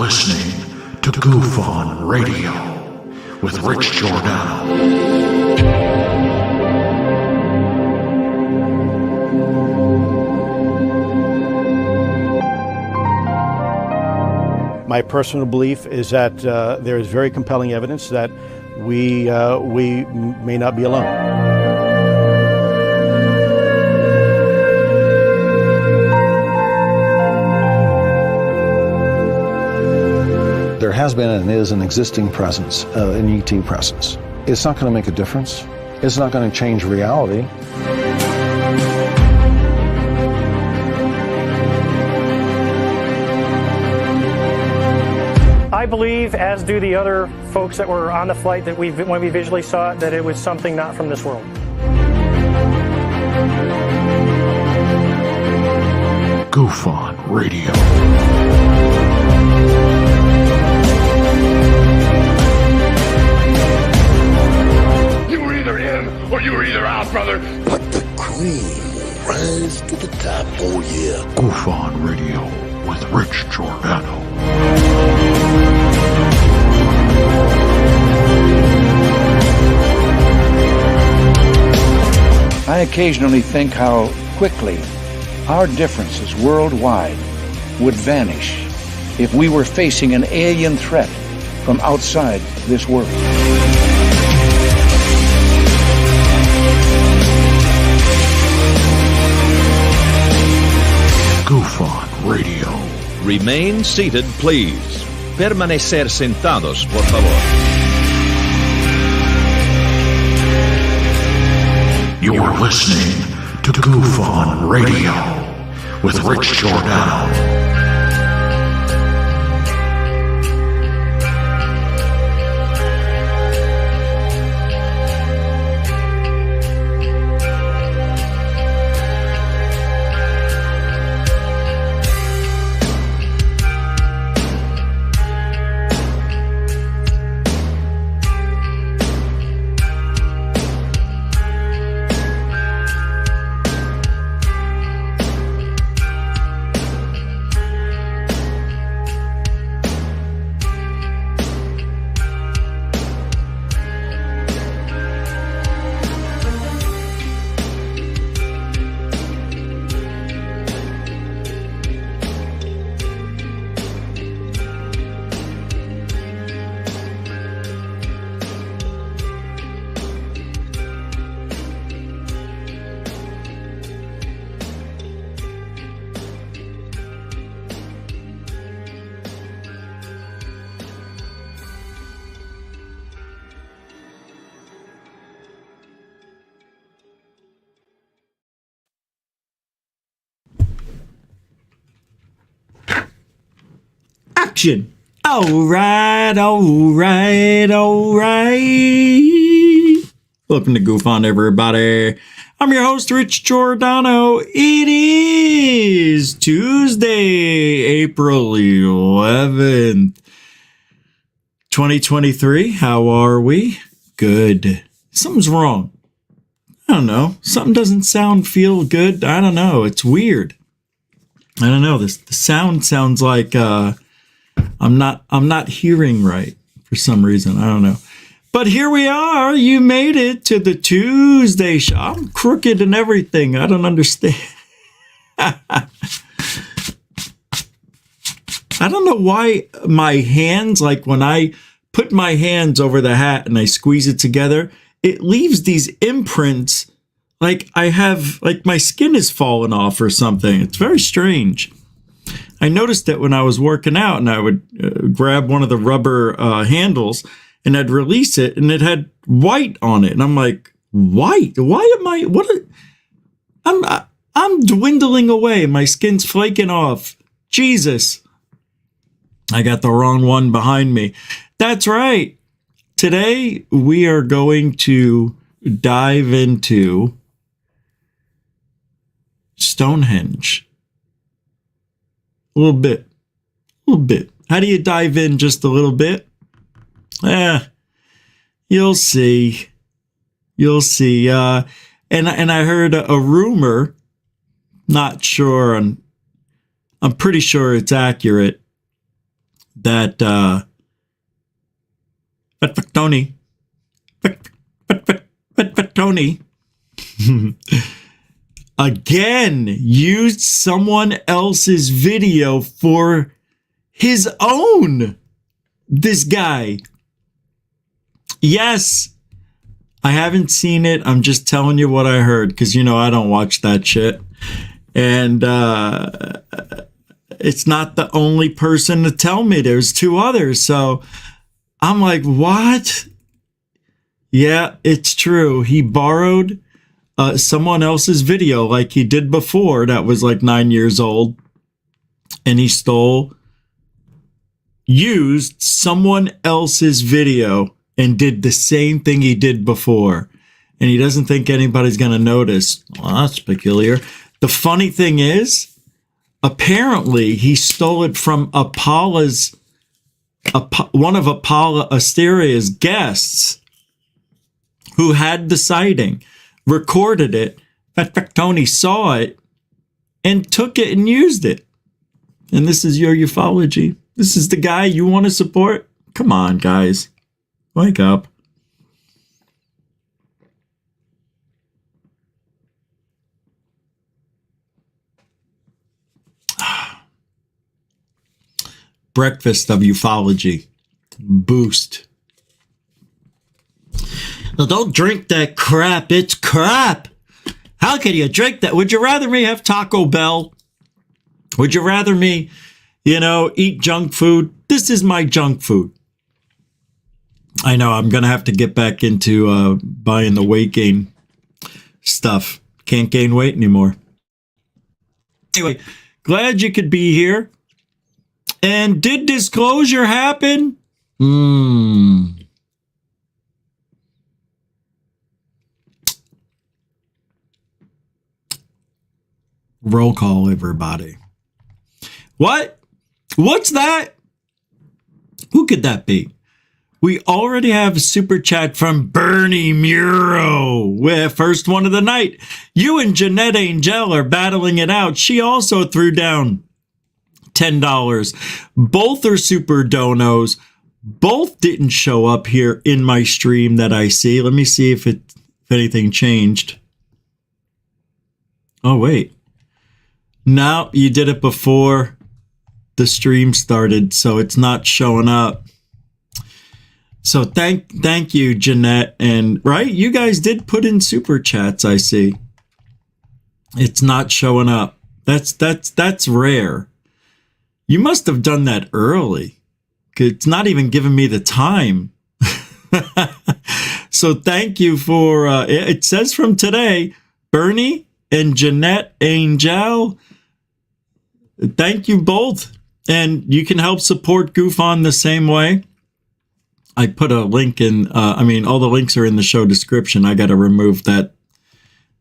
listening to Goof On Radio with Rich Giordano. My personal belief is that there is very compelling evidence that we may not be alone. There has been and is an existing presence, an ET presence. It's not going to make a difference. It's not going to change reality. I believe, as do the other folks that were on the flight, that when we visually saw it, that it was something not from this world. Goof On Radio. You were either in or you were either out, brother. But the cream will rise to the top, oh yeah. Goof On Radio with Rich Giordano. I occasionally think how quickly our differences worldwide would vanish if we were facing an alien threat from outside this world. Goof On Radio. Remain seated, please. Permanecer sentados, por favor. You're listening to Goof On Radio with Rich Giordano. Action! Alright. Welcome to Goof On, everybody. I'm your host, Rich Giordano. It is Tuesday, April 11th, 2023. How are we? Good. Something's wrong. I don't know. Something doesn't feel good. I don't know. It's weird. I don't know. The sound sounds like I'm not hearing right for some reason. I don't know. But here we are. You made it to the Tuesday show. I'm crooked and everything. I don't understand. I don't know why my hands, like when I put my hands over the hat and I squeeze it together, it leaves these imprints like I have, like my skin is falling off or something. It's very strange. I noticed that when I was working out and I would grab one of the rubber handles and I'd release it and it had white on it. And I'm like, white? Why am I, I'm dwindling away. My skin's flaking off. Jesus. I got the wrong one behind me. That's right. Today we are going to dive into Stonehenge. A little bit. How do you dive in just a little bit? You'll see. And I heard a rumor, not sure, I'm pretty sure it's accurate, that F.F.Tony again used someone else's video for his own. This guy. Yes, I haven't seen it. I'm just telling you what I heard because, you know, I don't watch that shit. And it's not the only person to tell me. There's two others. So I'm like, what? Yeah, it's true. He borrowed someone else's video like he did before that was like 9 years old. And he used someone else's video and did the same thing he did before. And he doesn't think anybody's going to notice. Well, that's peculiar. The funny thing is, apparently he stole it from one of Apollo Asteria's guests who had the sighting, recorded it. F.F.Tony saw it and took it and used it. And this is your ufology. This is the guy you want to support? Come on, guys. Wake up. Breakfast of ufology. Boost. Now don't drink that crap. It's crap. How can you drink that? Would you rather me have Taco Bell? Would you rather me, eat junk food? This is my junk food. I know I'm going to have to get back into buying the weight gain stuff. Can't gain weight anymore. Anyway, glad you could be here. And did disclosure happen? Roll call, everybody. What? What's that? Who could that be? We already have a super chat from Bernie Muro. With first one of the night. You and Jeanette Angel are battling it out. She also threw down $10. Both are super donos. Both didn't show up here in my stream that I see. Let me see if anything changed. Oh, wait. No, you did it before the stream started, so it's not showing up. So thank you, Jeanette. And right, you guys did put in super chats, I see. It's not showing up. That's rare. You must have done that early. It's not even giving me the time. So thank you for, it says from today, Bernie and Jeanette Angel. Thank you both. And you can help support Goof On the same way. I put a link in, all the links are in the show description. I got to remove that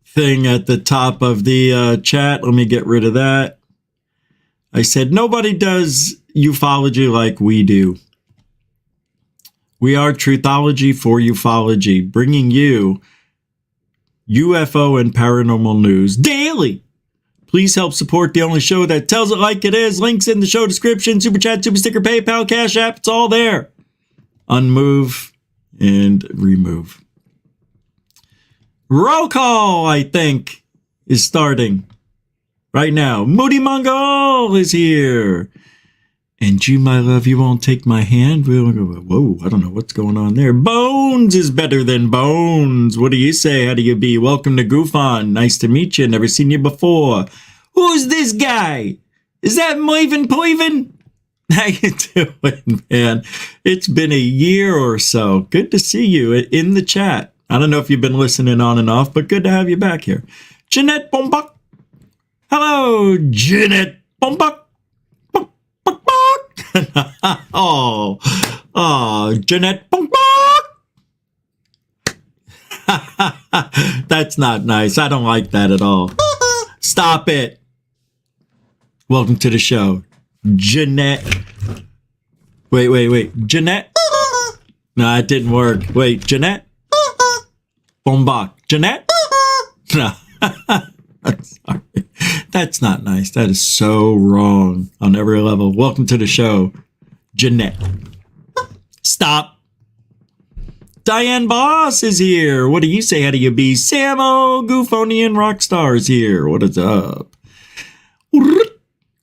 thing at the top of the chat. Let me get rid of that. I said, nobody does ufology like we do. We are Truthology for Ufology, bringing you UFO and paranormal news daily. Please help support the only show that tells it like it is. Links in the show description, super chat, super sticker, PayPal, Cash App. It's all there. Unmove and remove. Roll call, I think, is starting right now. Moody Mongol is here. And you, my love, you won't take my hand? Whoa, I don't know what's going on there. Bones is better than bones. What do you say? How do you be? Welcome to Goof On. Nice to meet you. Never seen you before. Who's this guy? Is that Moivin Poivin? How you doing, man? It's been a year or so. Good to see you in the chat. I don't know if you've been listening on and off, but good to have you back here. Jeanette Bombach. Hello, Jeanette Bombach. oh, Jeanette Bombach. That's not nice. I don't like that at all. Stop it. Welcome to the show. Jeanette. Wait. Jeanette? No, it didn't work. Wait, Jeanette? Bombach. Jeanette? No. I'm sorry. That's not nice. That is so wrong on every level. Welcome to the show. Jeanette. Stop. Diane Boss is here. What do you say? How do you be? Samo, Goofoni, and Rockstar is here. What is up?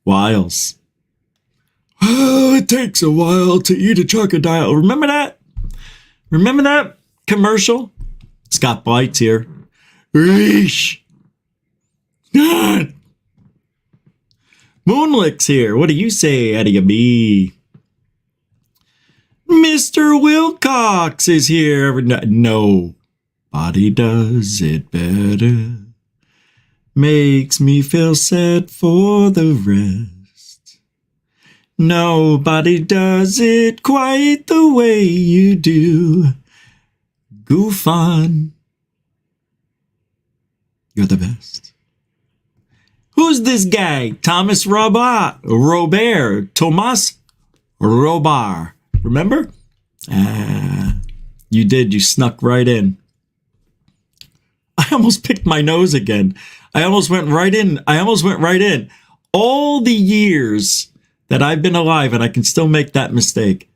Wiles. Oh, it takes a while to eat a crocodile. Remember that? Remember that commercial? Scott Blight's here. Reesh. Moonlick's here. What do you say? How do you be? Mr. Wilcox is here. Nobody does it better. Makes me feel sad for the rest. Nobody does it quite the way you do. Goof on. You're the best. Who's this guy? Thomas Robert. Thomas Robert. Remember? You did. You snuck right in. I almost picked my nose again. I almost went right in. All the years that I've been alive, and I can still make that mistake.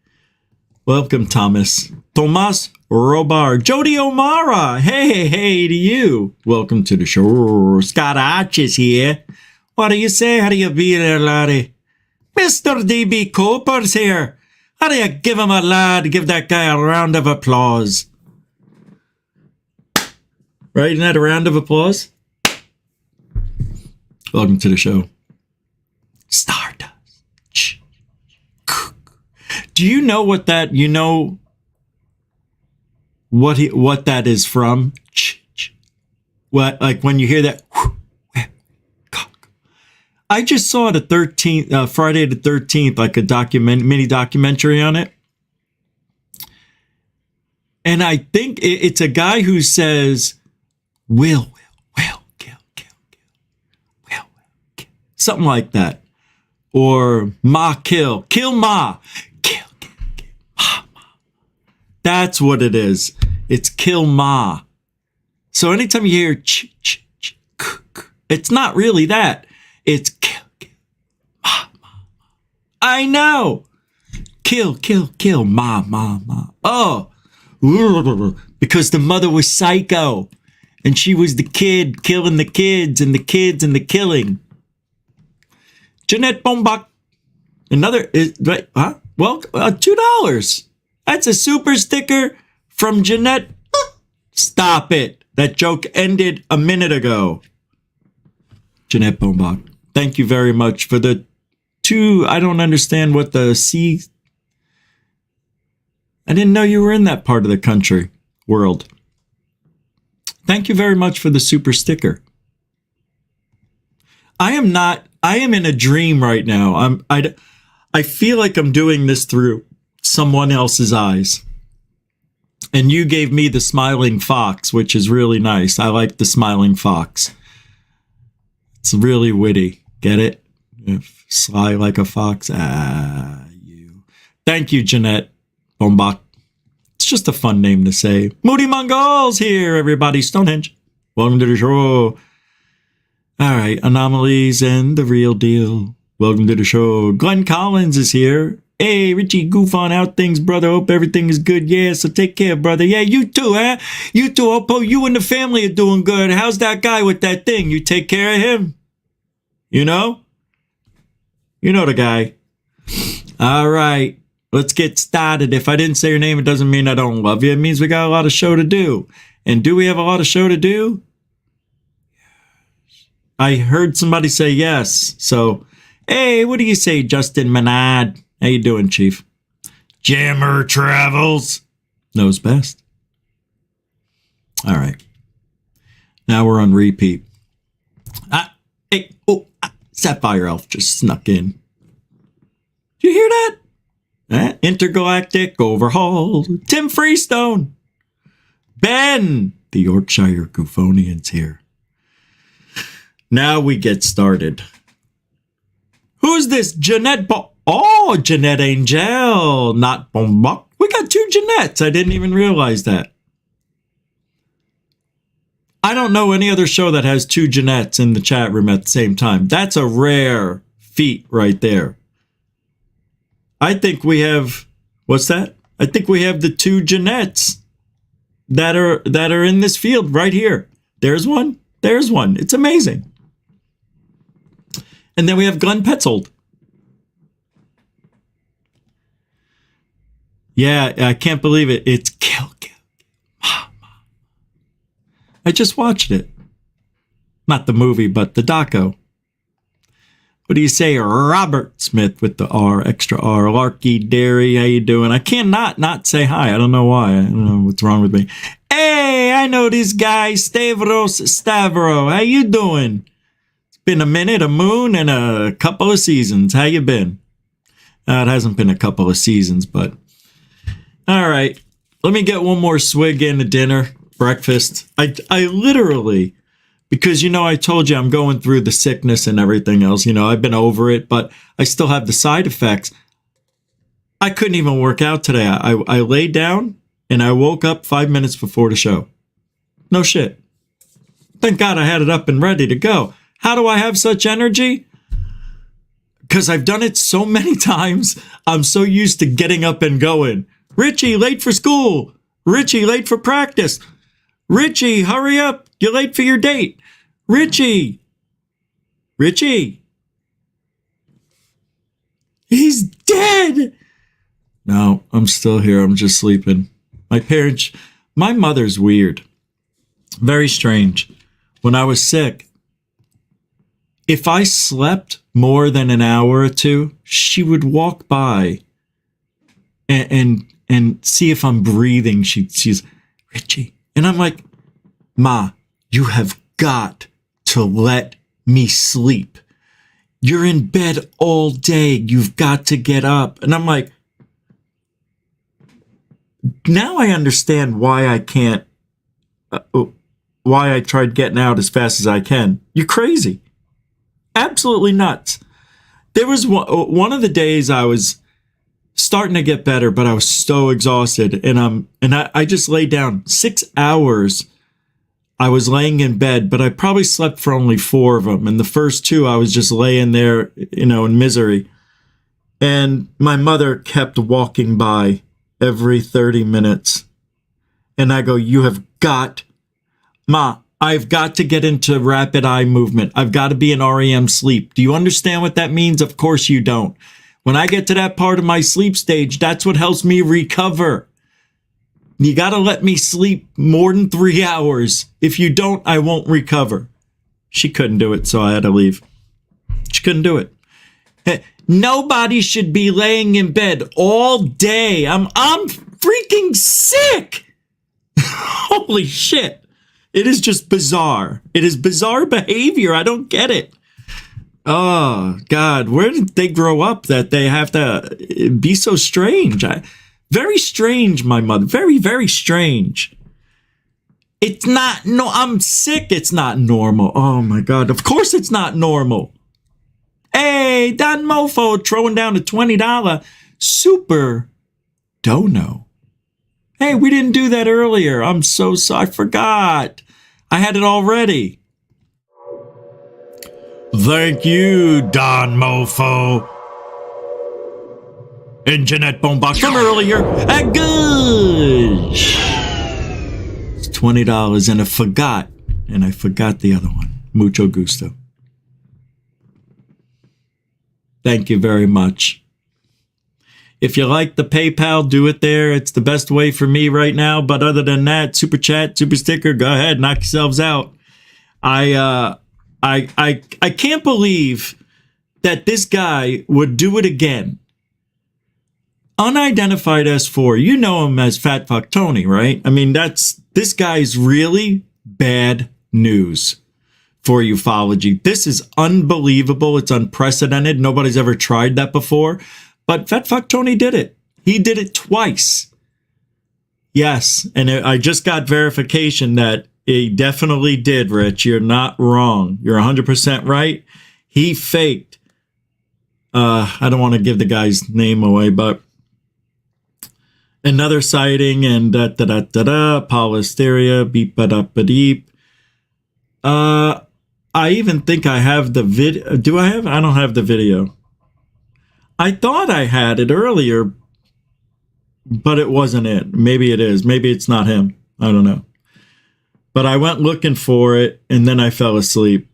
Welcome, Thomas. Tomas Robert. Jody O'Mara. Hey to you. Welcome to the show. Scott Arch is here. What do you say? How do you be there, laddie? Mr. D.B. Cooper's here. How do you give him a lad? Give that guy a round of applause. Right? Isn't that a round of applause? Welcome to the show. Stardust. Do you know what that, what that is from? What, like when you hear that? I just saw the 13th, Friday the 13th, like a mini documentary on it. And I think it's a guy who says, will, kill. Something like that. Or ma, kill ma. Kill, ma. That's what it is. It's kill ma. So anytime you hear it's not really that. It's kill, ma. I know. Kill, ma. Oh, because the mother was psycho. And she was the kid killing the kids and the kids and the killing. Jeanette Bombach. Another, huh? Well, $2. That's a super sticker from Jeanette. Stop it. That joke ended a minute ago. Jeanette Bombach. Thank you very much for the 2. I don't understand what the C. I didn't know you were in that part of the world. Thank you very much for the super sticker. I am in a dream right now. I feel like I'm doing this through someone else's eyes. And you gave me the smiling fox, which is really nice. I like the smiling fox. It's really witty. Get it? Sly like a fox. You. Thank you, Jeanette Bombach. It's just a fun name to say. Moody Mongol's here, everybody. Stonehenge. Welcome to the show. All right. Anomalies and the real deal. Welcome to the show. Glenn Collins is here. Hey, Richie, goof on out things, brother. Hope everything is good. Yeah, so take care, brother. Yeah, you too, huh? You too. Hope you and the family are doing good. How's that guy with that thing? You take care of him? You know? You know the guy. All right. Let's get started. If I didn't say your name, it doesn't mean I don't love you. It means we got a lot of show to do. And do we have a lot of show to do? I heard somebody say yes. So, hey, what do you say, Justin Menard? How you doing, Chief? Jammer Travels knows best. All right. Now we're on repeat. Sapphire Elf just snuck in. Did you hear that? Intergalactic Overhaul. Tim Freestone. Ben, the Yorkshire Goofonian's here. Now we get started. Who's this? Jeanette Jeanette Angel, not Bombach. We got 2 Jeanettes. I didn't even realize that. I don't know any other show that has 2 Jeanettes in the chat room at the same time. That's a rare feat right there. I think we have, what's that? I think we have the 2 Jeanettes that are in this field right here. There's one. There's one. It's amazing. And then we have Glenn Petzold. Yeah, I can't believe it. It's Kill. I just watched it. Not the movie, but the doco. What do you say, Robert Smith with the R, extra R. Larky Derry, how you doing? I cannot not say hi. I don't know why. I don't know what's wrong with me. Hey, I know this guy, Stavro. How you doing? It's been a minute, a moon, and a couple of seasons. How you been? It hasn't been a couple of seasons, but... All right. Let me get one more swig in at dinner, breakfast. I literally... Because, I told you I'm going through the sickness and everything else. I've been over it, but I still have the side effects. I couldn't even work out today. I laid down and I woke up 5 minutes before the show. No shit. Thank God I had it up and ready to go. How do I have such energy? Because I've done it so many times. I'm so used to getting up and going. Richie, late for school. Richie, late for practice. Richie, hurry up. You're late for your date. Richie. He's dead. No, I'm still here. I'm just sleeping. My mother's weird. Very strange. When I was sick, if I slept more than an hour or two, she would walk by and see if I'm breathing. She's, Richie. And I'm like, Ma, you have got to let me sleep. You're in bed all day. You've got to get up. And I'm like, now I understand why I can't, why I tried getting out as fast as I can. You're crazy. Absolutely nuts. There was one of the days I was starting to get better, but I was so exhausted. And I just laid down 6 hours. I was laying in bed, but I probably slept for only 4 of them. And the first 2, I was just laying there, in misery. And my mother kept walking by every 30 minutes. And I go, you have got, Ma, I've got to get into rapid eye movement. I've got to be in REM sleep. Do you understand what that means? Of course you don't. When I get to that part of my sleep stage, that's what helps me recover. You got to let me sleep more than 3 hours. If you don't, I won't recover. She couldn't do it, so I had to leave. She couldn't do it. Nobody should be laying in bed all day. I'm freaking sick. Holy shit. It is just bizarre. It is bizarre behavior. I don't get it. Oh, God. Where did they grow up that they have to be so strange? Very strange, my mother. Very, very strange. It's not, I'm sick. It's not normal. Oh, my God. Of course it's not normal. Hey, Don Mofo throwing down a $20 super dono. Hey, we didn't do that earlier. I'm so sorry. I forgot. I had it all ready. Thank you, Don Mofo. And Jeanette Bonebox from earlier. Good. It's $20 and I forgot the other one. Mucho gusto. Thank you very much. If you like the PayPal, do it there. It's the best way for me right now. But other than that, super chat, super sticker, go ahead, knock yourselves out. I can't believe that this guy would do it again. Unidentified S4, you know him as F.F.Tony, right? I mean, this guy's really bad news for ufology. This is unbelievable. It's unprecedented. Nobody's ever tried that before. But F.F.Tony did it. He did it twice. Yes, and I just got verification that he definitely did, Rich. You're not wrong. You're 100% right. He faked. I don't want to give the guy's name away, but another sighting and polysteria, beep ba da ba deep. I even think I have the video. Do I have? I don't have the video. I thought I had it earlier, but it wasn't it. Maybe it is. Maybe it's not him. I don't know. But I went looking for it, and then I fell asleep.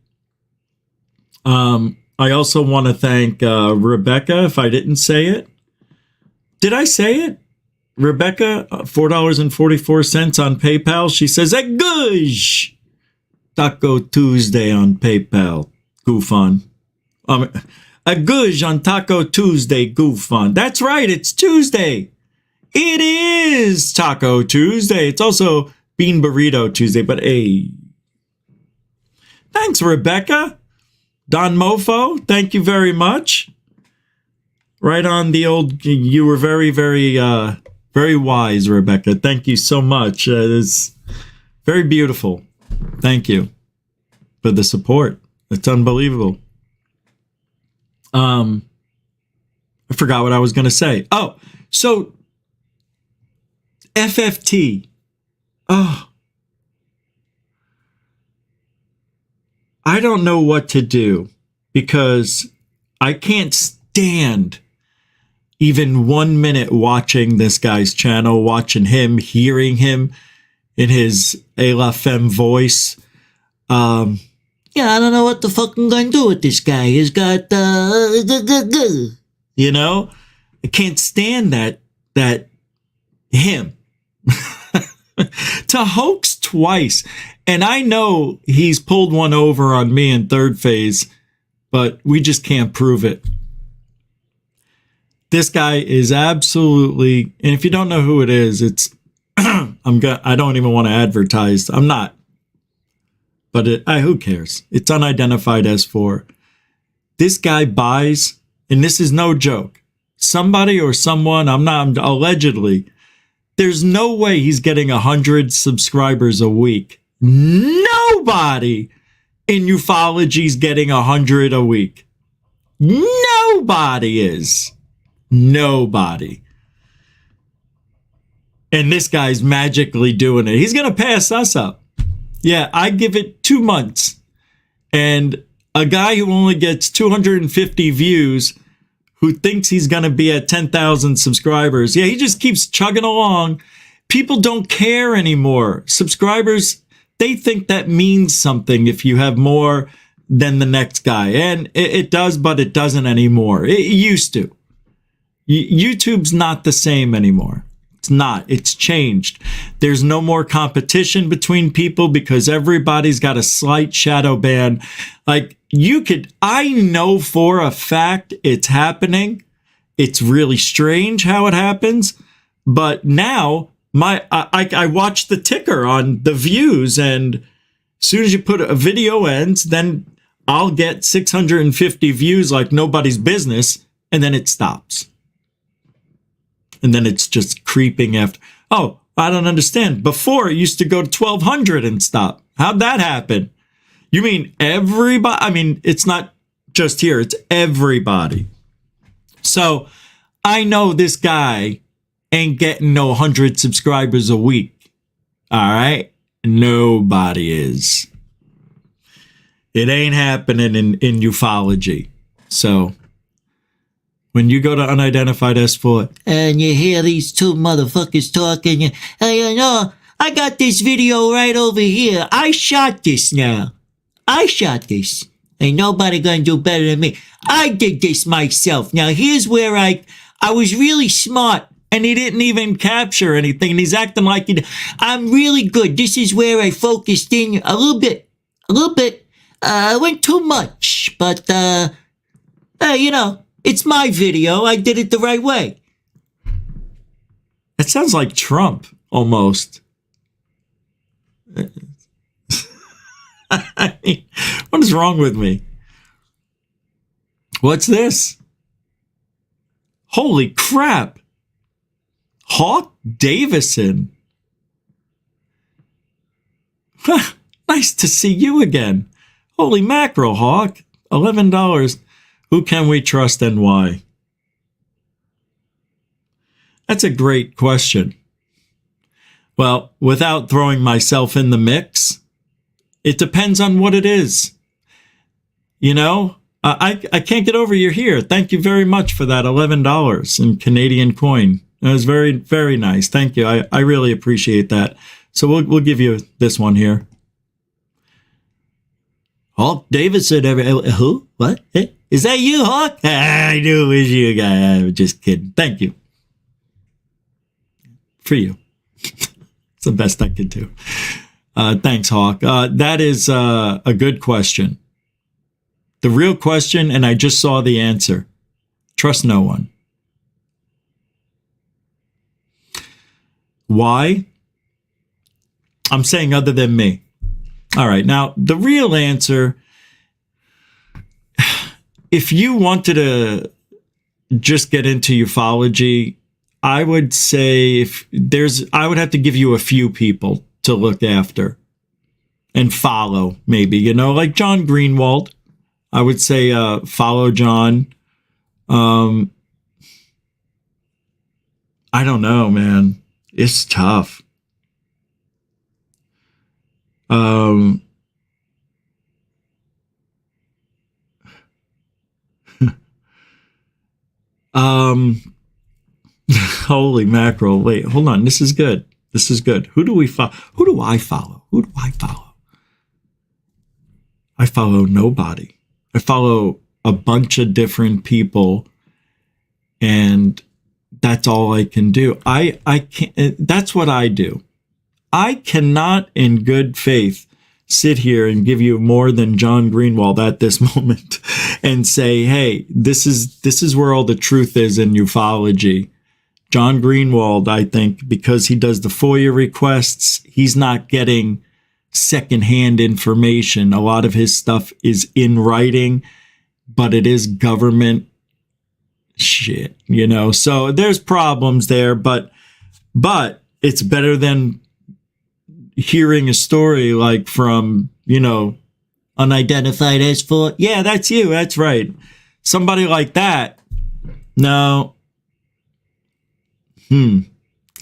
I also want to thank Rebecca, if I didn't say it. Did I say it? Rebecca, $4.44 on PayPal. She says, a goosh! Taco Tuesday on PayPal. Goof on. A goosh on Taco Tuesday. Goof on. That's right, it's Tuesday. It is Taco Tuesday. It's also Bean Burrito Tuesday, but hey. Thanks, Rebecca. Don Mofo, thank you very much. Right on the old, you were very, very, very wise, Rebecca. Thank you so much. It's very beautiful. Thank you for the support. It's unbelievable. I forgot what I was going to say. Oh, so FFT. Oh, I don't know what to do because I can't stand even 1 minute watching this guy's channel, watching him, hearing him in his A La Femme voice. Yeah, I don't know what the fuck I'm going to do with this guy. He's got, you know, I can't stand that him. To hoax twice. And I know he's pulled one over on me in Third Phase, but we just can't prove it. This guy is absolutely, and if you don't know who it is, it's, I don't even want to advertise. I'm not. But who cares? It's unidentified S4. This guy buys, and this is no joke, somebody or someone, allegedly, there's no way he's getting 100 subscribers a week. Nobody in ufology's getting 100 a week. Nobody is. Nobody. And this guy's magically doing it. He's going to pass us up. Yeah, I give it 2 months. And a guy who only gets 250 views, who thinks he's going to be at 10,000 subscribers. Yeah, he just keeps chugging along. People don't care anymore. Subscribers, they think that means something if you have more than the next guy. And it does, but it doesn't anymore. It used to. YouTube's not the same anymore. It's not. It's changed. There's no more competition between people because everybody's got a slight shadow ban. Like, I know for a fact it's happening. It's really strange how it happens. But now I watch the ticker on the views, and as soon as you put a video ends, then I'll get 650 views like nobody's business, and then it stops. And then it's just creeping after. Oh, I don't understand. Before it used to go to 1,200 and stop. How'd that happen? You mean everybody? I mean, it's not just here. It's everybody. So I know this guy ain't getting no 100 subscribers a week. All right? Nobody is. It ain't happening in ufology. So when you go to unidentified S4 and you hear these two motherfuckers talking, you know, I got this video right over here. I shot this now. I shot this. Ain't nobody gonna do better than me. I did this myself. Now here's where I was really smart, and he didn't even capture anything. And he's acting like I'm really good. This is where I focused in a little bit. I went too much, but you know, it's my video. I did it the right way. That sounds like Trump almost. I mean, what is wrong with me? What's this? Holy crap. Hawk Davison. Nice to see you again. Holy mackerel, Hawk. $11. Who can we trust and why? That's a great question. Well, without throwing myself in the mix, it depends on what it is. You know, I can't get over you're here. Thank you very much for that $11 in Canadian coin. That was very, very nice. Thank you. I really appreciate that. So we'll give you this one here. Hawk David said, who? What? Is that you, Hawk? I knew it was you guy. I'm just kidding. Thank you. For you. It's the best I could do. Thanks, Hawk. That is a good question. The real question, and I just saw the answer. Trust no one. Why? I'm saying other than me. All right. Now, the real answer, if you wanted to just get into ufology, I would say I would have to give you a few people to look after and follow, maybe, like John Greenwald. I would say follow John. I don't know, man. It's tough. Holy mackerel. Wait, hold on. This is good. This is good. Who do I follow? Who do I follow? I follow nobody. I follow a bunch of different people, and that's all I can do. I can't, that's what I do. I cannot in good faith sit here and give you more than John Greenwald at this moment and say, hey, this is where all the truth is in ufology. John Greenwald, I think, because he does the FOIA requests, he's not getting secondhand information. A lot of his stuff is in writing, but it is government shit, So there's problems there, but it's better than hearing a story like from, unidentified S4. Yeah, that's you. That's right. Somebody like that. No. I'll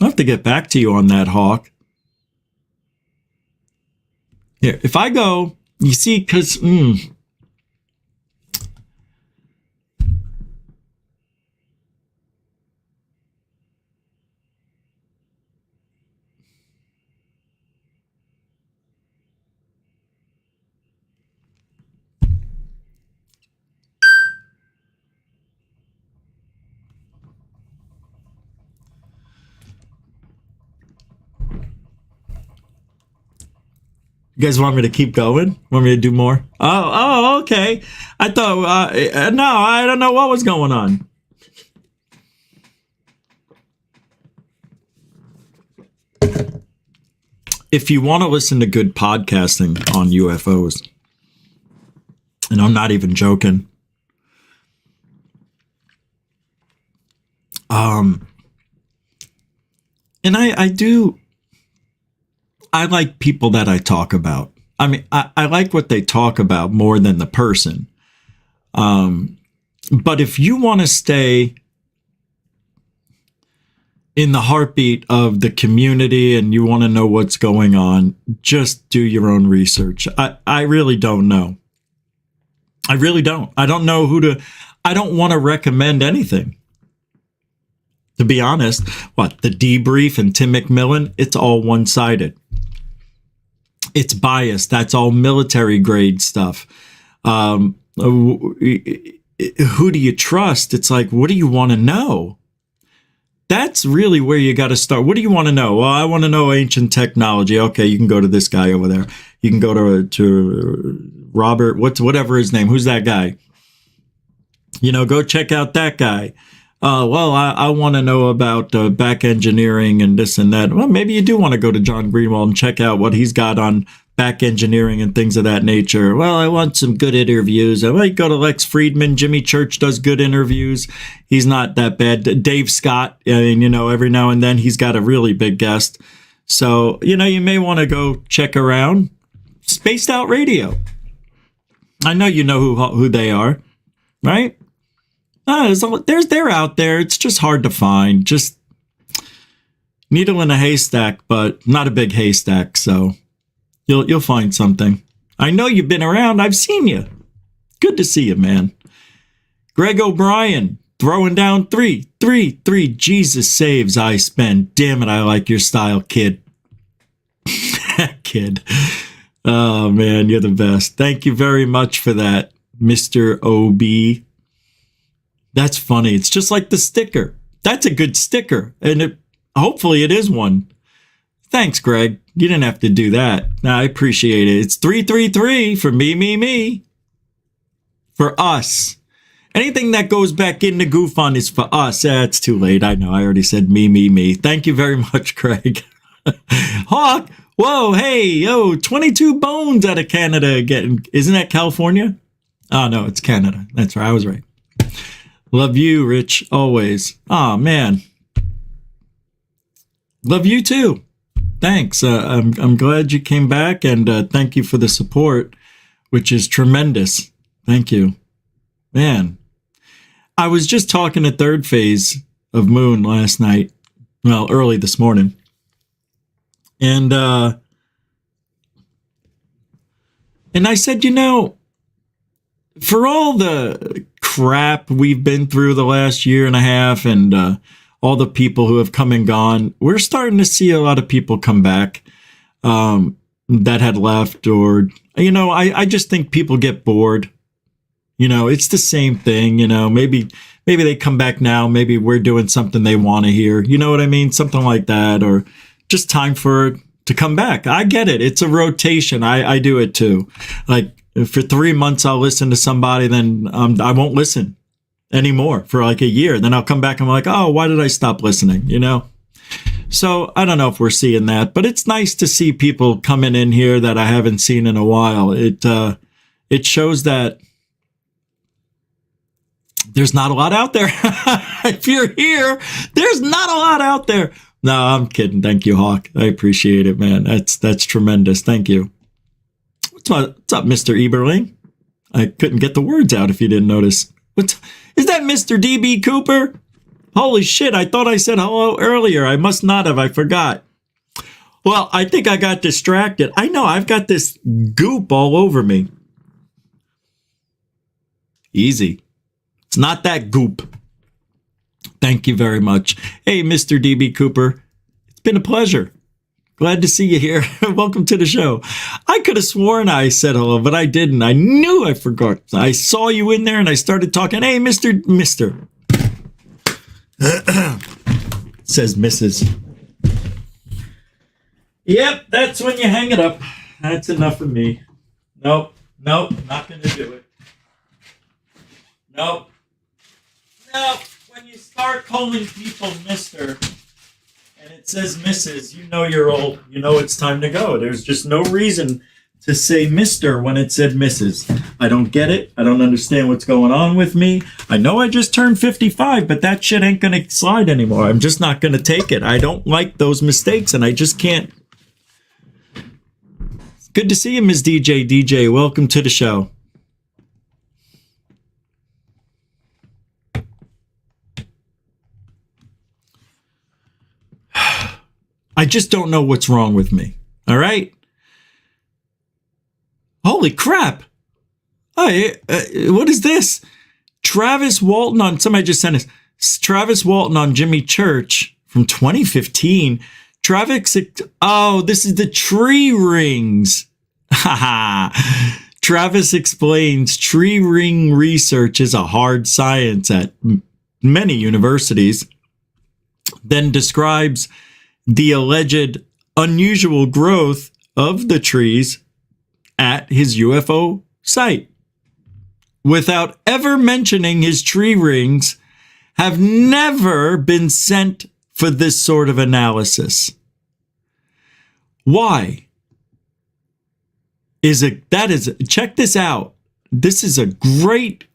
have to get back to you on that, Hawk. Here, if I go, you see, because, you guys want me to keep going? Want me to do more? Oh, okay. I thought, no, I don't know what was going on. If you want to listen to good podcasting on UFOs, and I'm not even joking, and I like people that I talk about. I mean, I like what they talk about more than the person. But if you want to stay in the heartbeat of the community and you want to know what's going on, just do your own research. I really don't know. I really don't. I don't know I don't want to recommend anything. To be honest, the Debrief and Tim McMillan, it's all one-sided. It's biased. That's all military grade stuff. Who do you trust? It's like, what do you want to know? That's really where you got to start. What do you want to know? Well, I want to know ancient technology. Okay, you can go to this guy over there. You can go to Robert, whatever his name. Who's that guy? Go check out that guy. I want to know about back engineering and this and that. Well, maybe you do want to go to John Greenwald and check out what he's got on back engineering and things of that nature. Well, I want some good interviews. I might go to Lex Friedman. Jimmy Church does good interviews. He's not that bad. Dave Scott, every now and then he's got a really big guest. So, you may want to go check around Spaced Out Radio. I know you know who they are, right? They're out there. It's just hard to find. Just needle in a haystack, but not a big haystack. So you'll find something. I know you've been around. I've seen you. Good to see you, man. Greg O'Brien, throwing down 3. Jesus saves, I spend. Damn it, I like your style, kid. Kid. Oh, man, you're the best. Thank you very much for that, Mr. OB. That's funny. It's just like the sticker. That's a good sticker. And hopefully it is one. Thanks, Greg. You didn't have to do that. No, I appreciate it. It's 333 for me. For us. Anything that goes back into Goof On is for us. It's too late. I know. I already said me. Thank you very much, Craig. Hawk. Whoa, hey, yo, 22 bones out of Canada again. Isn't that California? Oh, no, it's Canada. That's right. I was right. Love you, Rich, always. Oh, man. Love you, too. Thanks. I'm glad you came back, and thank you for the support, which is tremendous. Thank you. Man, I was just talking to Third Phase of Moon last night. Well, early this morning. And I said, you know, for all the crap we've been through the last year and a half and all the people who have come and gone, we're starting to see a lot of people come back that had left, or, you know, I just think people get bored. You know, it's the same thing, you know, maybe they come back now. Maybe we're doing something they want to hear. You know what I mean? Something like that, or just time for it to come back. I get it. It's a rotation. I do it too. Like for 3 months, I'll listen to somebody, then I won't listen anymore for like a year. Then I'll come back and I'm like, oh, why did I stop listening? You know? So I don't know if we're seeing that, but it's nice to see people coming in here that I haven't seen in a while. It shows that there's not a lot out there. If you're here, there's not a lot out there. No, I'm kidding. Thank you, Hawk. I appreciate it, man. That's tremendous. Thank you. What's up, Mr. Eberling? I couldn't get the words out if you didn't notice. Is that Mr. DB Cooper? Holy shit, I thought I said hello earlier. I must not have. I forgot. Well, I think I got distracted. I know, I've got this goop all over me. Easy. It's not that goop. Thank you very much. Hey, Mr. DB Cooper. It's been a pleasure. Glad to see you here. Welcome to the show. I could have sworn I said hello, but I didn't. I knew I forgot. I saw you in there and I started talking. Hey, Mr. Says Mrs. Yep, that's when you hang it up. That's enough of me. Nope, not going to do it. Nope. When you start calling people Mr. and it says Mrs., you know you're old. You know it's time to go. There's just no reason to say Mr. when it said Mrs. I don't get it. I don't understand what's going on with me. I know I just turned 55, but that shit ain't going to slide anymore. I'm just not going to take it. I don't like those mistakes, and I just can't. Good to see you, Ms. DJ. DJ, welcome to the show. I just don't know what's wrong with me. All right? Holy crap. What is this? Travis Walton on, somebody just sent us, Travis Walton on Jimmy Church from 2015. This is the tree rings. Travis explains tree ring research is a hard science at many universities, then describes the alleged unusual growth of the trees at his UFO site, without ever mentioning his tree rings have never been sent for this sort of analysis. Why? Check this out. This is a great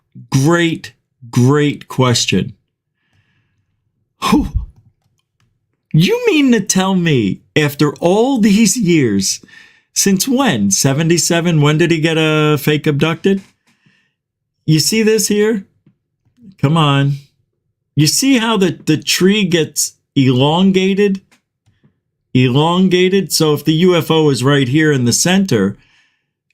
question. You mean to tell me after all these years, since when? 77? When did he get fake abducted? You see this here? Come on. You see how the tree gets elongated? So if the UFO is right here in the center,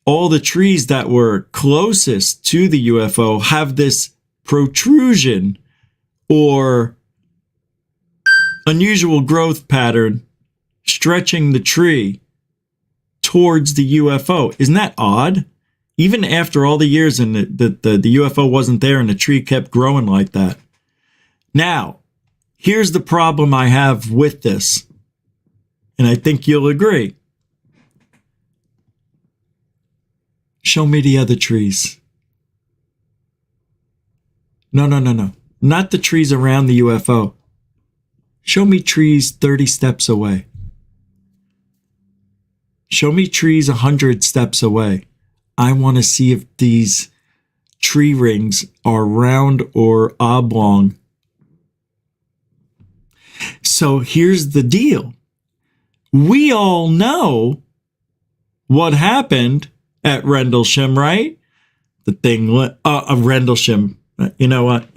all the trees that were closest to the UFO have this protrusion or unusual growth pattern stretching the tree towards the UFO. Isn't that odd? Even after all the years and the UFO wasn't there and the tree kept growing like that. Now, here's the problem I have with this, and I think you'll agree. Show me the other trees. No. Not the trees around the UFO. Show me trees 30 steps away. Show me trees 100 steps away. I want to see if these tree rings are round or oblong. So here's the deal. We all know what happened at Rendlesham, right? The thing, Rendlesham. You know what?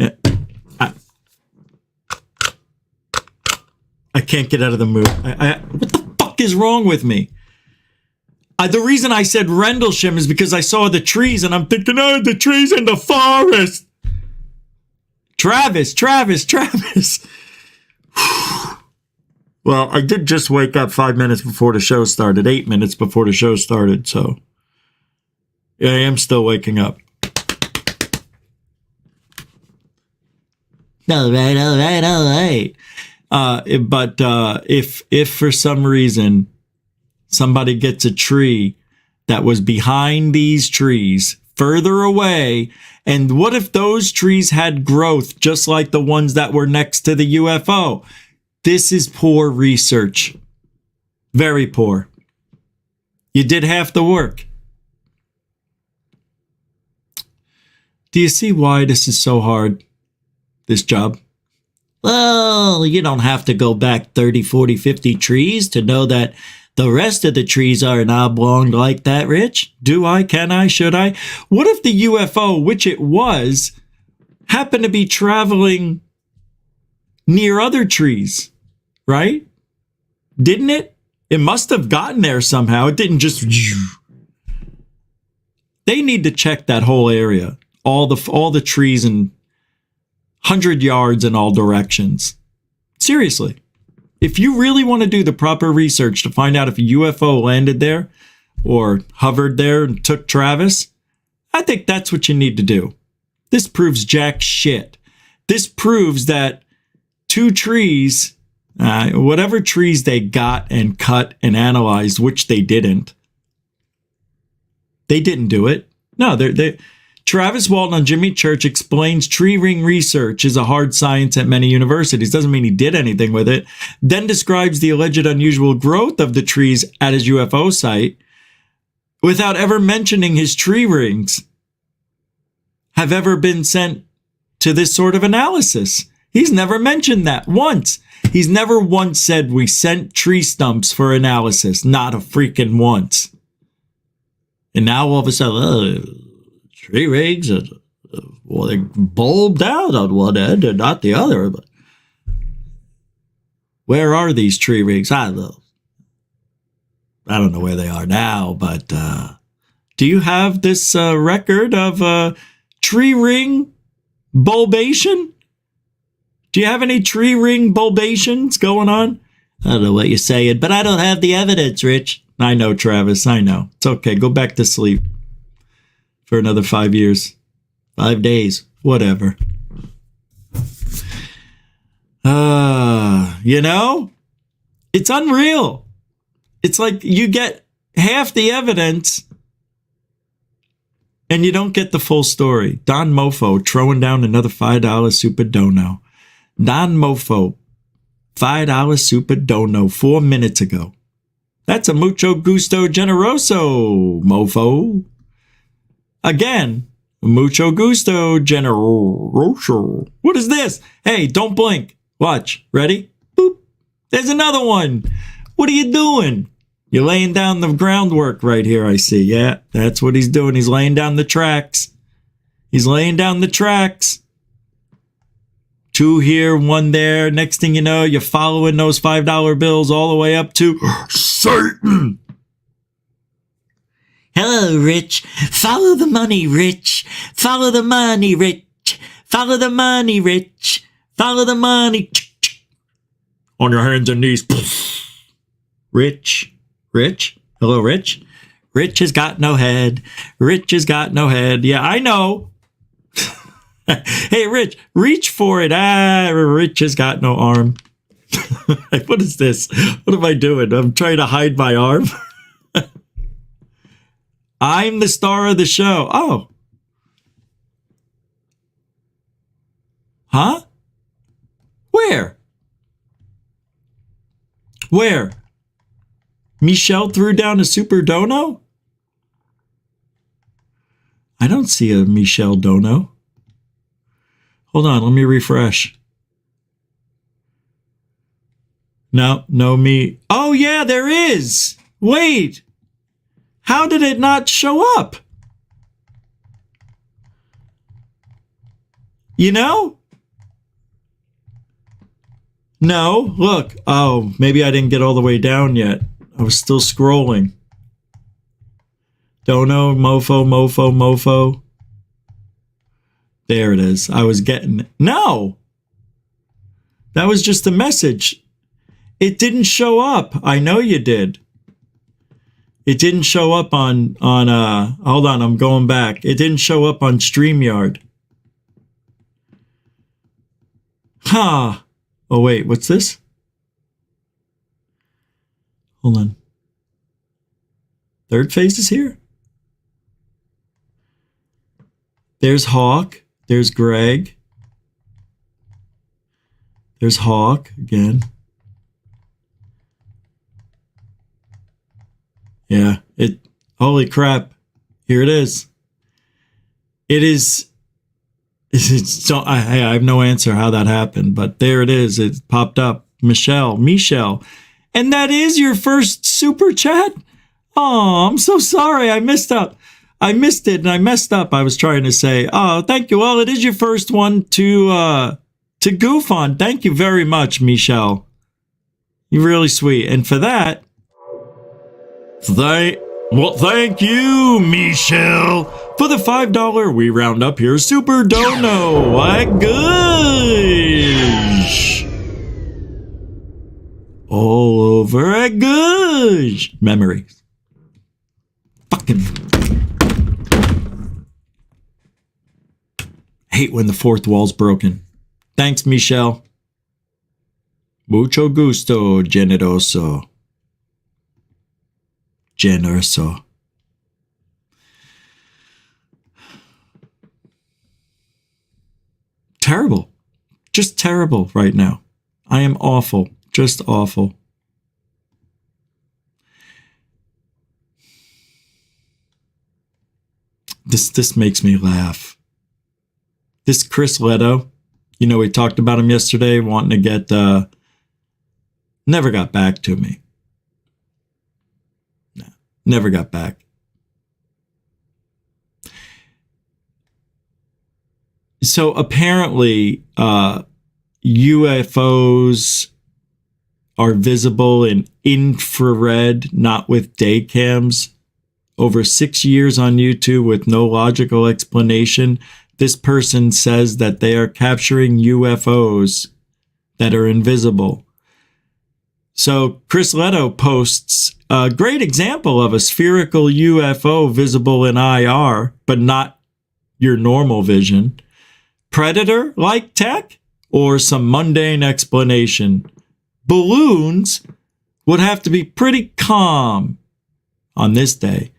I can't get out of the mood. What the fuck is wrong with me? The reason I said Rendlesham is because I saw the trees and I'm thinking, oh, the trees in the forest. Travis. Well, I did just wake up 5 minutes before the show started, 8 minutes before the show started, so yeah, I am still waking up. All right. But if for some reason somebody gets a tree that was behind these trees further away, and what if those trees had growth just like the ones that were next to the UFO? This is poor research. Very poor. You did half the work. Do you see why this is so hard, this job? Well, you don't have to go back 30, 40, 50 trees to know that the rest of the trees aren't oblong like that, Rich. Do I? Can I? Should I? What if the UFO, which it was, happened to be traveling near other trees, right? Didn't it? It must have gotten there somehow. It didn't just... They need to check that whole area. All the trees in 100 yards in all directions. Seriously. If you really want to do the proper research to find out if a UFO landed there or hovered there and took Travis, I think that's what you need to do. This proves jack shit. This proves that two trees, whatever trees they got and cut and analyzed, which they didn't do it. No, Travis Walton on Jimmy Church explains tree ring research is a hard science at many universities. Doesn't mean he did anything with it. Then describes the alleged unusual growth of the trees at his UFO site without ever mentioning his tree rings have ever been sent to this sort of analysis. He's never mentioned that once. He's never once said we sent tree stumps for analysis. Not a freaking once. And now all of a sudden, tree rings, well, they bulbed out on one end and not the other. But where are these tree rings? I don't know. I don't know where they are now, but do you have this record of tree ring bulbation? Do you have any tree ring bulbations going on? I don't know what you're saying, but I don't have the evidence, Rich. I know, Travis. I know. It's okay. Go back to sleep for another 5 years, 5 days, whatever. You know, it's unreal. It's like you get half the evidence and you don't get the full story. Don Mofo throwing down another $5 super dono. Don Mofo, $5 super dono 4 minutes ago. That's a mucho gusto generoso, Mofo. Again, mucho gusto generoso. What is this? Hey, don't blink. Watch. Ready? Boop. There's another one. What are you doing? You're laying down the groundwork right here, I see. Yeah, that's what he's doing. He's laying down the tracks. He's laying down the tracks. 2 here, 1 there. Next thing you know, you're following those $5 bills all the way up to Satan. Hello, Follow, Rich. Follow the money, Rich. Follow the money, Rich. Follow the money, Rich. Follow the money. On your hands and knees. Rich. Rich? Hello, Rich? Rich has got no head. Rich has got no head. Yeah, I know. Hey, Rich, reach for it. Rich has got no arm. What is this? What am I doing? I'm trying to hide my arm. I'm the star of the show. Oh. Huh? Where? Where? Michelle threw down a super dono? I don't see a Michelle dono. Hold on, let me refresh. No, no me. Oh yeah, there is. Wait. How did it not show up? You know? No, look. Oh, maybe I didn't get all the way down yet. I was still scrolling. Dono, mofo, mofo, mofo. There it is. I was getting it. No! That was just a message. It didn't show up. I know you did. It didn't show up on hold on, I'm going back. It didn't show up on StreamYard. Huh. Oh, wait, what's this? Hold on. Third phase is here? There's Hawk. There's Greg. There's Hawk again. Yeah, holy crap. Here it is. It is. I have no answer how that happened, but there it is. It popped up. Michelle. And that is your first super chat? Oh, I'm so sorry. I missed up. I missed it and I messed up. I was trying to say, oh, thank you. Well, it is your first one to goof on. Thank you very much, Michelle. You're really sweet. And for that, thank you, Michelle, for the $5 we round up here. Super dono. What gosh. All over a gosh. Memories. Fucking hate when the fourth wall's broken. Thanks, Michelle. Mucho gusto, generoso. Generoso. Terrible. Just terrible right now. I am awful. Just awful. This makes me laugh. This Chris Leto, you know, we talked about him yesterday, wanting to get, never got back to me. No, never got back. So apparently, UFOs are visible in infrared, not with day cams. Over 6 years on YouTube with no logical explanation. This person says that they are capturing UFOs that are invisible. So Chris Leto posts a great example of a spherical UFO visible in IR, but not your normal vision. Predator-like tech or some mundane explanation? Balloons would have to be pretty calm on this day.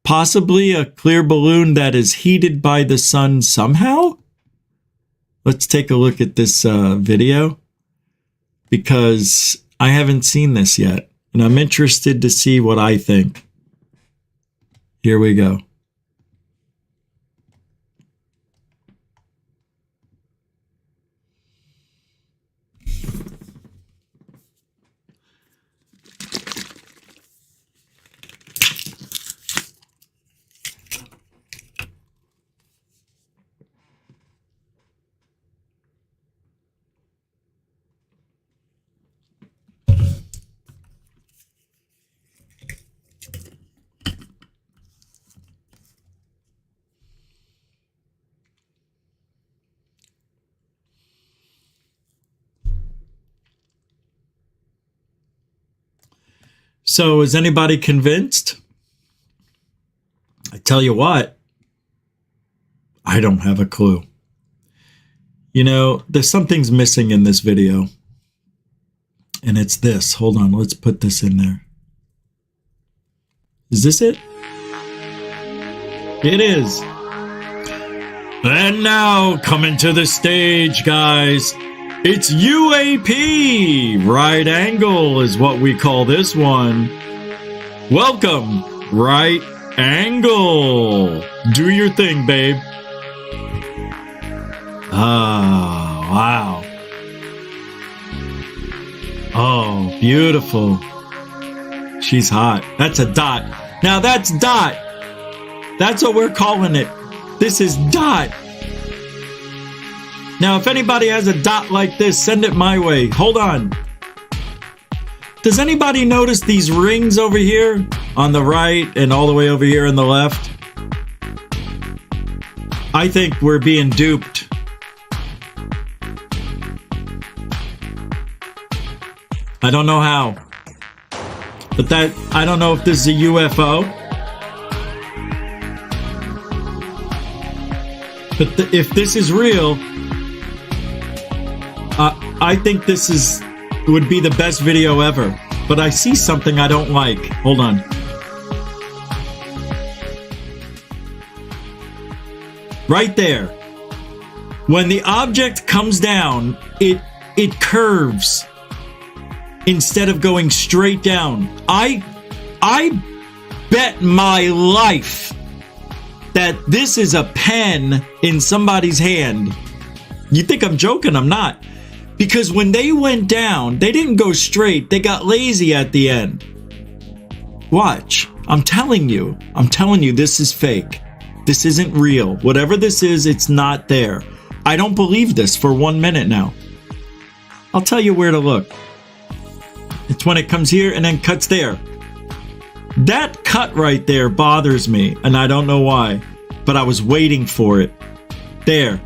Possibly a clear balloon that is heated by the sun somehow? Let's take a look at this video because I haven't seen this yet and I'm interested to see what I think. Here we go. So is anybody convinced? I tell you what, I don't have a clue. You know, there's something's missing in this video. And it's this. Hold on, let's put this in there. Is this it? It is. And now, coming to the stage, guys, it's UAP. Right angle is what we call this one. Welcome, Right Angle. Do your thing, babe. Ah, wow. Oh, beautiful. She's hot. That's a dot. Now that's dot. That's what we're calling it. This is dot. Now, if anybody has a dot like this, send it my way. Hold on. Does anybody notice these rings over here on the right and all the way over here on the left? I think we're being duped. I don't know how. But that, I don't know if this is a UFO. But if this is real, I think this would be the best video ever. But I see something I don't like. Hold on. Right there. When the object comes down, it curves instead of going straight down. I bet my life that this is a pen in somebody's hand. You think I'm joking? I'm not. Because when they went down, they didn't go straight. They got lazy at the end. Watch. I'm telling you, this is fake. This isn't real. Whatever this is, it's not there. I don't believe this for 1 minute now. I'll tell you where to look. It's when it comes here and then cuts there. That cut right there bothers me, and I don't know why, but I was waiting for it. There.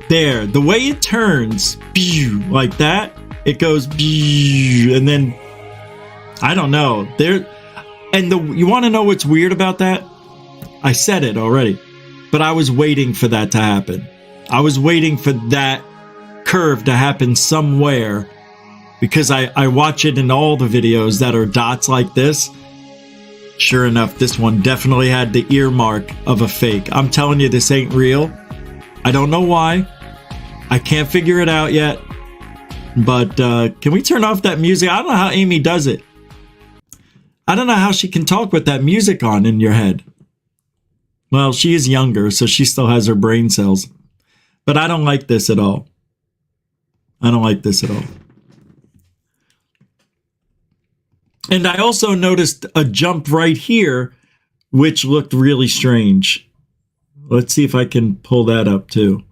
There. The way it turns, like that, it goes, and then, I don't know. There, and you want to know what's weird about that? I said it already, but I was waiting for that to happen. I was waiting for that curve to happen somewhere, because I watch it in all the videos that are dots like this. Sure enough, this one definitely had the earmark of a fake. I'm telling you, this ain't real. I don't know why. I can't figure it out yet. But can we turn off that music? I don't know how Amy does it. I don't know how she can talk with that music on in your head. Well, she is younger, so she still has her brain cells. But I don't like this at all. I don't like this at all. And I also noticed a jump right here, which looked really strange. Let's see if I can pull that up too.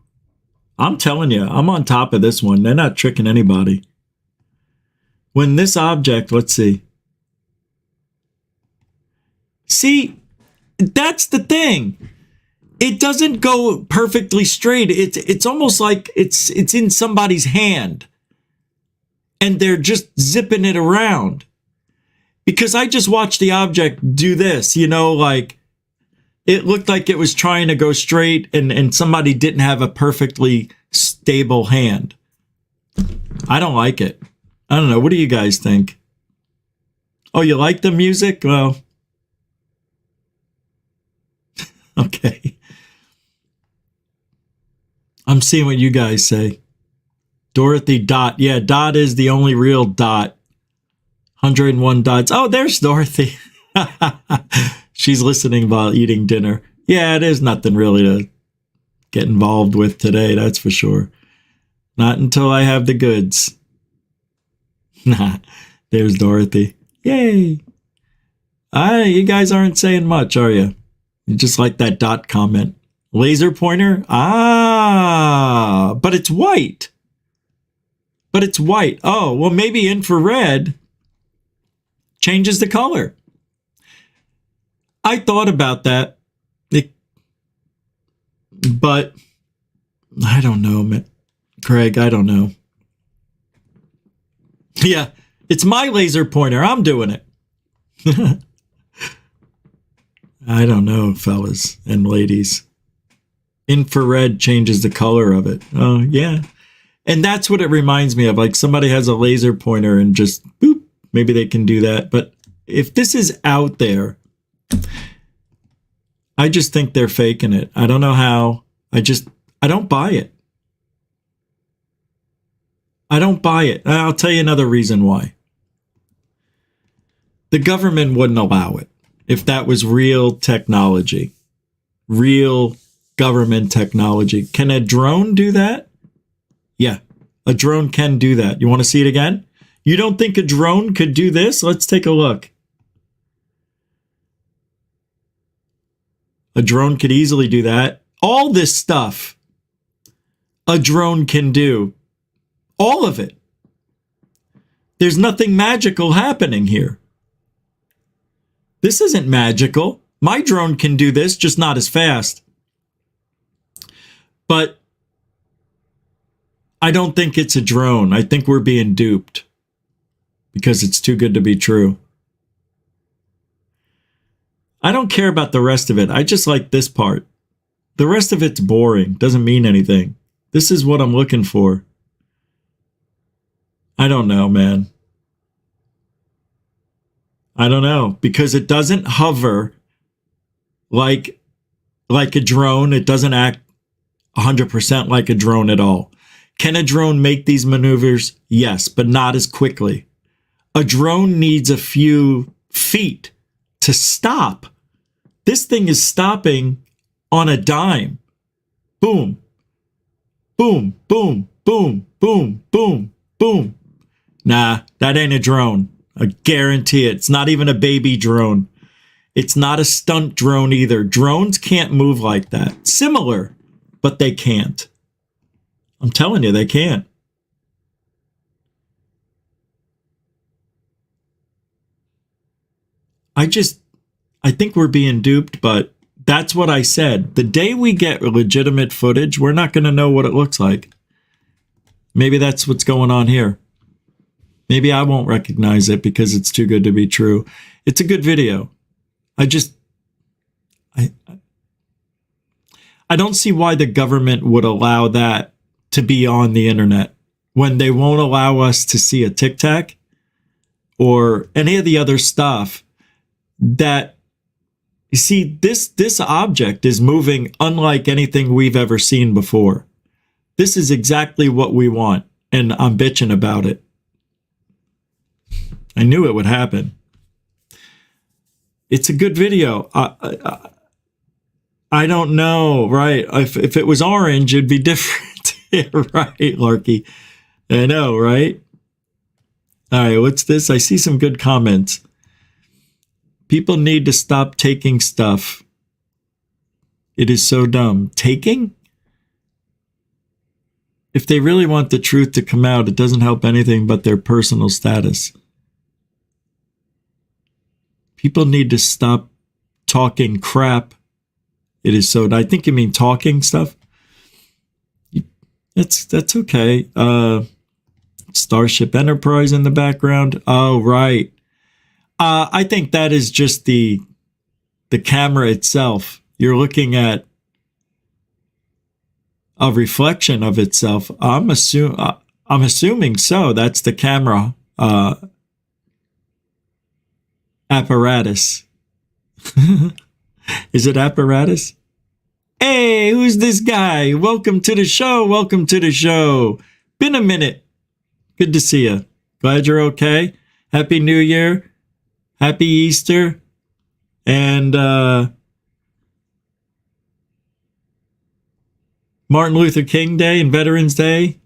I'm telling you, I'm on top of this one. They're not tricking anybody. When this object, let's see. See, that's the thing. It doesn't go perfectly straight. It's almost like it's in somebody's hand. And they're just zipping it around. Because I just watched the object do this, you know, like it looked like it was trying to go straight and somebody didn't have a perfectly stable hand. I don't like it. I don't know. What do you guys think? Oh, you like the music? Well, okay. I'm seeing what you guys say. Dorothy Dot. Yeah, Dot is the only real Dot. 101 dots. Oh, there's Dorothy. She's listening while eating dinner. Yeah, it is nothing really to get involved with today, that's for sure. Not until I have the goods. Nah, there's Dorothy. Yay. You guys aren't saying much, are you? You just like that dot comment. Laser pointer? Ah, but it's white. But it's white. Oh, well, maybe infrared changes the color. I thought about that. But I don't know, man. Craig, I don't know. Yeah, it's my laser pointer. I'm doing it. I don't know, fellas and ladies. Infrared changes the color of it. Oh, yeah. And that's what it reminds me of. Like somebody has a laser pointer and just boop, maybe they can do that. But if this is out there, I just think they're faking it. I don't know how. I don't buy it. I don't buy it. I'll tell you another reason why. The government wouldn't allow it if that was real technology, real government technology. Can a drone do that? Yeah, a drone can do that. You want to see it again? You don't think a drone could do this? Let's take a look. A drone could easily do that. All this stuff a drone can do. All of it. There's nothing magical happening here. This isn't magical. My drone can do this, just not as fast. But I don't think it's a drone. I think we're being duped because it's too good to be true. I don't care about the rest of it. I just like this part. The rest of it's boring. Doesn't mean anything. This is what I'm looking for. I don't know, man. I don't know, because it doesn't hover like a drone. It doesn't act 100% like a drone at all. Can a drone make these maneuvers? Yes, but not as quickly. A drone needs a few feet to stop. This thing is stopping on a dime. Boom, boom, boom, boom, boom, boom, boom. Nah, that ain't a drone. I guarantee it. It's not even a baby drone. It's not a stunt drone either. Drones can't move like that. Similar, but they can't. I'm telling you, they can't. I think we're being duped, but that's what I said. The day we get legitimate footage, we're not going to know what it looks like. Maybe that's what's going on here. Maybe I won't recognize it because it's too good to be true. It's a good video. I don't see why the government would allow that to be on the internet when they won't allow us to see a Tic Tac or any of the other stuff that, you see, this object is moving unlike anything we've ever seen before. This is exactly what we want, and I'm bitching about it. I knew it would happen. It's a good video. I don't know, right? If it was orange, it'd be different. Right, Larky? I know, right? All right, what's this? I see some good comments. People need to stop taking stuff. It is so dumb. Taking? If they really want the truth to come out, it doesn't help anything but their personal status. People need to stop talking crap. It is so... I think you mean talking stuff. That's okay. Starship Enterprise in the background. Oh, right. I think that is just the camera itself. You're looking at a reflection of itself. I'm assuming so. That's the camera apparatus. Is it apparatus? Hey, who's this guy? Welcome to the show. Welcome to the show. Been a minute. Good to see you. Glad you're okay. Happy New Year. Happy Easter. And Martin Luther King Day and Veterans Day.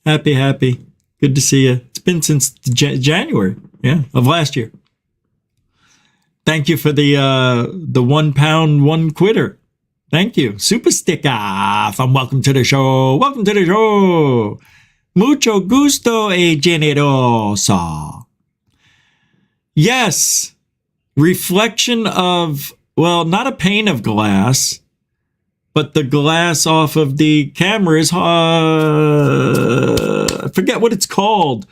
Happy. Good to see you. It's been since January, of last year. Thank you for the £1 1 quitter. Thank you. Super sticker from Welcome to the Show. Welcome to the show. Mucho gusto e generoso. Yes. Reflection of, well, not a pane of glass, but the glass off of the camera is, I forget what it's called.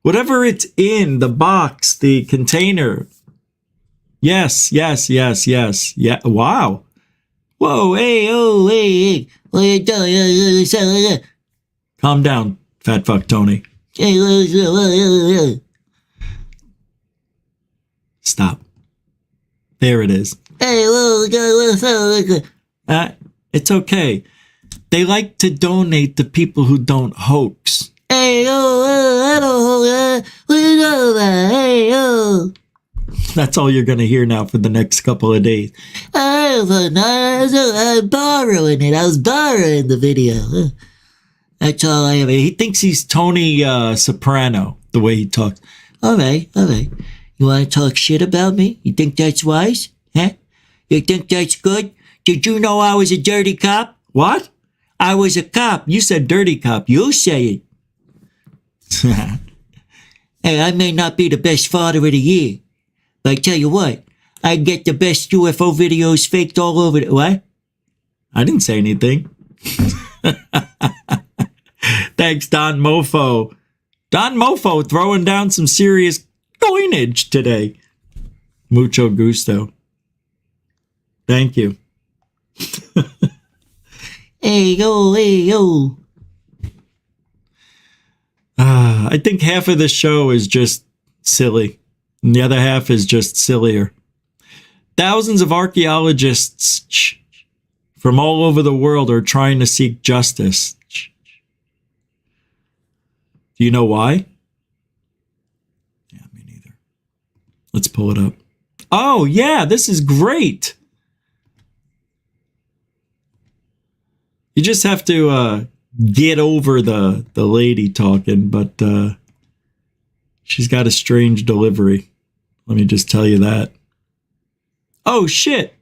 Whatever it's in, the box, the container. Yes. Yeah. Wow. Whoa, hey, oh, hey. Calm down, fat fuck Tony. Stop. There it is. It's okay. They like to donate to people who don't hoax. That's all you're going to hear now for the next couple of days. I'm borrowing it. I was borrowing the video. That's all I have. He thinks he's Tony Soprano, the way he talks. All right. You want to talk shit about me? You think that's wise? Huh? You think that's good? Did you know I was a dirty cop? What? I was a cop. You said dirty cop. You say it. Hey, I may not be the best father of the year, but I tell you what, I get the best UFO videos faked all over. What? I didn't say anything. Thanks, Don Mofo. Don Mofo throwing down some serious coinage today. Mucho gusto. Thank you. Hey, yo. I think half of the show is just silly, and the other half is just sillier. Thousands of archaeologists from all over the world are trying to seek justice. Do you know why? Yeah, me neither. Let's pull it up. Oh, yeah, this is great. You just have to get over the lady talking, but she's got a strange delivery. Let me just tell you that. Oh, shit.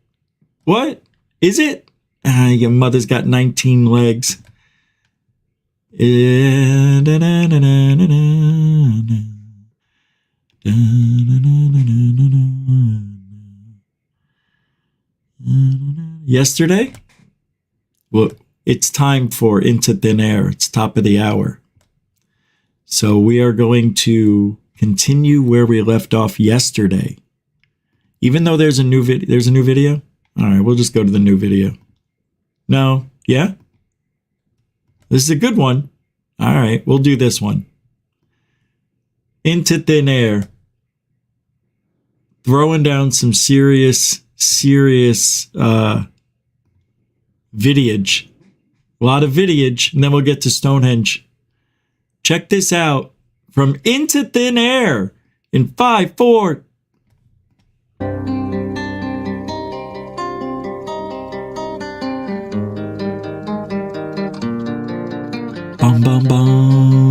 What? Is it? Your mother's got 19 legs. Yesterday? Well, it's time for Into Thin Air. It's top of the hour. So we are going to continue where we left off yesterday. Even though there's a new video? All right, we'll just go to the new video. No? Yeah? This is a good one. All right, we'll do this one. Into Thin Air. Throwing down some serious videage. A lot of videage, and then we'll get to Stonehenge. Check this out from Into Thin Air in 5, 4. Bum, bum, bum.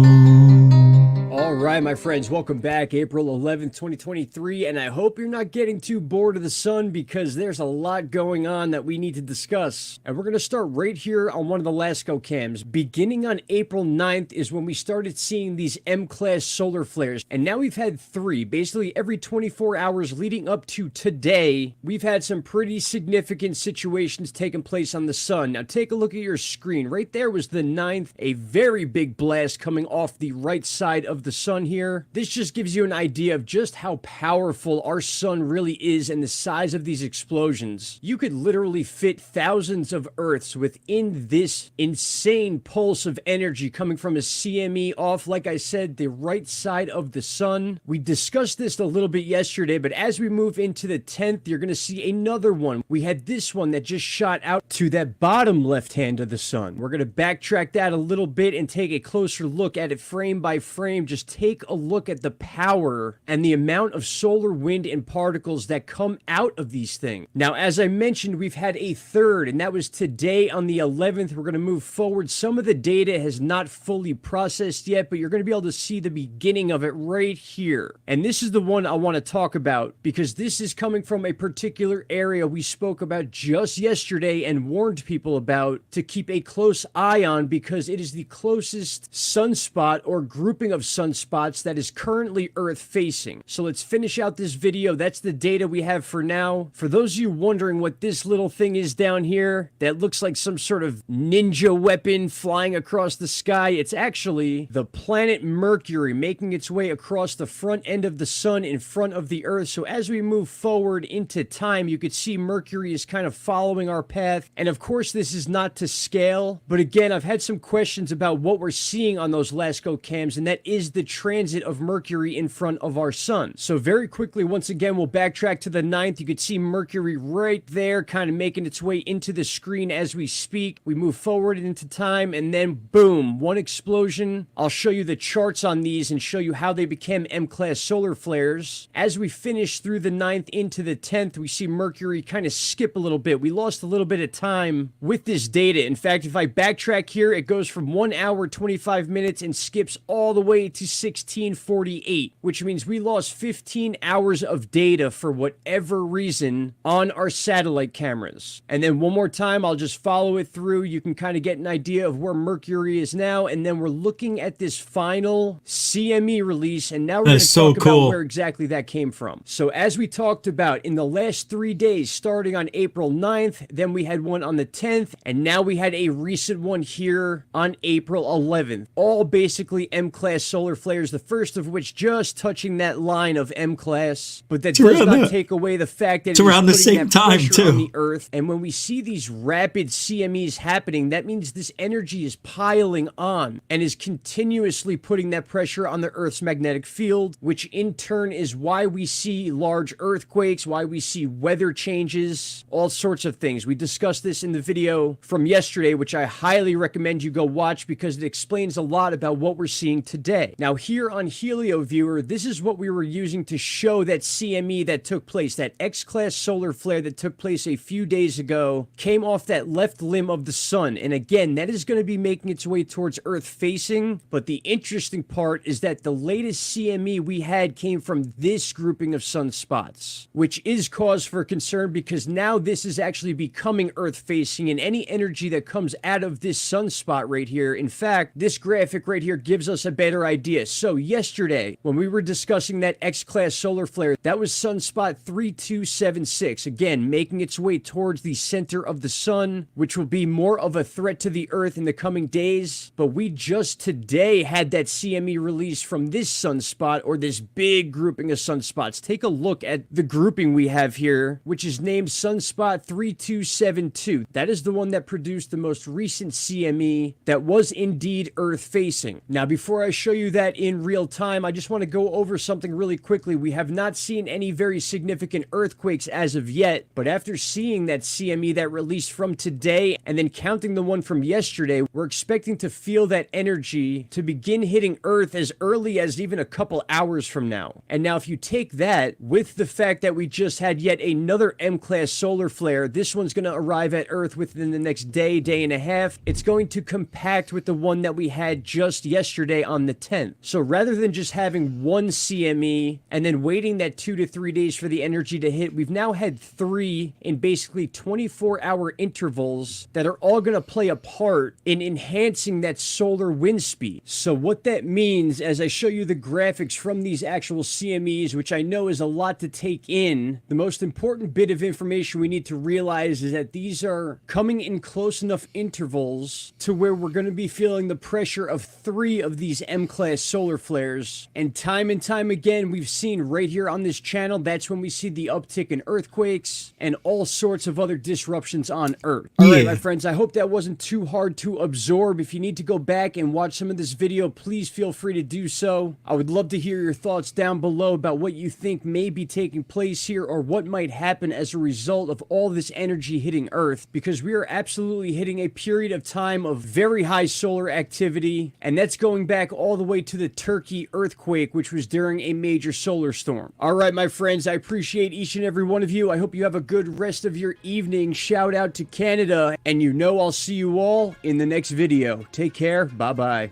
All right, my friends, welcome back. April 11th, 2023, and I hope you're not getting too bored of the sun because there's a lot going on that we need to discuss. And we're going to start right here on one of the LASCO cams. Beginning on April 9th is when we started seeing these M-class solar flares, and now we've had 3. Basically, every 24 hours leading up to today, we've had some pretty significant situations taking place on the sun. Now, take a look at your screen. Right there was the 9th, a very big blast coming off the right side of the sun here. This just gives you an idea of just how powerful our sun really is and the size of these explosions. You could literally fit thousands of Earths within this insane pulse of energy coming from a CME off, like I said, the right side of the sun. We discussed this a little bit yesterday, but as we move into the 10th, you're going to see another one. We had this one that just shot out to that bottom left hand of the sun. We're going to backtrack that a little bit and take a closer look at it frame by frame. Just take a look at the power and the amount of solar wind and particles that come out of these things. Now, as I mentioned, we've had a third, and that was today on the 11th. We're going to move forward. Some of the data has not fully processed yet, but you're going to be able to see the beginning of it right here. And this is the one I want to talk about because this is coming from a particular area we spoke about just yesterday and warned people about to keep a close eye on because it is the closest sunspot or grouping of sunspots sunspots that is currently Earth facing. So let's finish out this video. That's the data we have for now. For those of you wondering what this little thing is down here that looks like some sort of ninja weapon flying across the sky, it's actually the planet Mercury making its way across the front end of the sun in front of the Earth. So as we move forward into time, you could see Mercury is kind of following our path. And of course, this is not to scale, but again, I've had some questions about what we're seeing on those LASCO cams, and that is the transit of Mercury in front of our sun. So very quickly, once again, we'll backtrack to the 9th. You could see Mercury right there, kind of making its way into the screen as we speak. We move forward into time, and then boom, one explosion. I'll show you the charts on these and show you how they became M-class solar flares. As we finish through the 9th into the 10th, we see Mercury kind of skip a little bit. We lost a little bit of time with this data. In fact, if I backtrack here, it goes from 1 hour, 25 minutes and skips all the way to 1648, which means we lost 15 hours of data for whatever reason on our satellite cameras. And then one more time, I'll just follow it through. You can kind of get an idea of where Mercury is now. And then we're looking at this final CME release. And now we're going to talk about where exactly that came from. So as we talked about in the last 3 days, starting on April 9th, then we had one on the 10th, and now we had a recent one here on April 11th. All basically M-class solar flares, the first of which just touching that line of M-class, but that does not take away the fact that it's around the same time too on the Earth. And when we see these rapid CMEs happening, that means this energy is piling on and is continuously putting that pressure on the Earth's magnetic field, which in turn is why we see large earthquakes, why we see weather changes, all sorts of things. We discussed this in the video from yesterday, which I highly recommend you go watch because it explains a lot about what we're seeing today. Now here on HelioViewer, this is what we were using to show that CME that took place, that X-class solar flare that took place a few days ago, came off that left limb of the sun. And again, that is going to be making its way towards Earth facing. But the interesting part is that the latest CME we had came from this grouping of sunspots, which is cause for concern because now this is actually becoming Earth facing, and any energy that comes out of this sunspot right here, in fact, this graphic right here gives us a better idea. So yesterday, when we were discussing that X-class solar flare, that was sunspot 3276, again, making its way towards the center of the sun, which will be more of a threat to the Earth in the coming days. But we just today had that CME release from this sunspot, or this big grouping of sunspots. Take a look at the grouping we have here, which is named sunspot 3272. That is the one that produced the most recent CME that was indeed Earth facing. Now, before I show you that in real time, I just want to go over something really quickly. We have not seen any very significant earthquakes as of yet, but after seeing that CME that released from today and then counting the one from yesterday, we're expecting to feel that energy to begin hitting Earth as early as even a couple hours from now. And now if you take that with the fact that we just had yet another M-class solar flare, this one's going to arrive at Earth within the next day, day and a half. It's going to compact with the one that we had just yesterday on the 10th. So rather than just having one CME and then waiting that 2 to 3 days for the energy to hit, we've now had 3 in basically 24-hour intervals that are all going to play a part in enhancing that solar wind speed. So what that means, as I show you the graphics from these actual CMEs, which I know is a lot to take in, the most important bit of information we need to realize is that these are coming in close enough intervals to where we're going to be feeling the pressure of 3 of these M-class solar flares. And time again, we've seen right here on this channel, that's when we see the uptick in earthquakes and all sorts of other disruptions on Earth. All right, my friends, I hope that wasn't too hard to absorb. If you need to go back and watch some of this video, please feel free to do so. I would love to hear your thoughts down below about what you think may be taking place here or what might happen as a result of all this energy hitting Earth, because we are absolutely hitting a period of time of very high solar activity, and that's going back all the way to the Turkey earthquake, which was during a major solar storm. All right, my friends, I appreciate each and every one of you. I hope you have a good rest of your evening. Shout out to Canada, and you know I'll see you all in the next video. Take care. Bye-bye.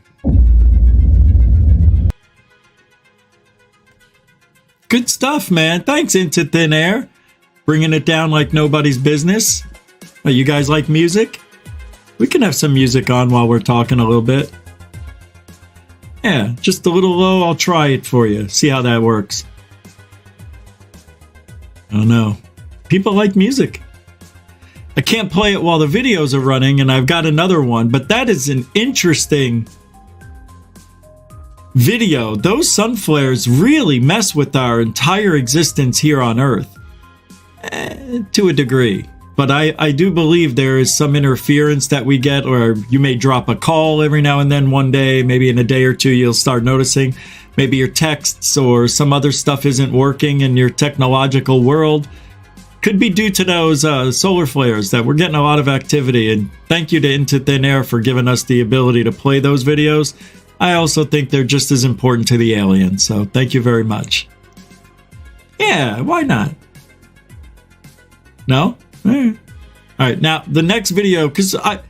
Good stuff, man. Thanks, Into Thin Air. Bringing it down like nobody's business. Oh, you guys like music? We can have some music on while we're talking a little bit. Yeah, just a little low. I'll try it for you. See how that works. I don't know. People like music. I can't play it while the videos are running, and I've got another one, but that is an interesting video. Those sun flares really mess with our entire existence here on Earth. To a degree. But I do believe there is some interference that we get, or you may drop a call every now and then one day, maybe in a day or two you'll start noticing. Maybe your texts or some other stuff isn't working in your technological world. Could be due to those solar flares that we're getting a lot of activity. And thank you to Into Thin Air for giving us the ability to play those videos. I also think they're just as important to the aliens. So thank you very much. Yeah, why not? No? All right, now the next video, because I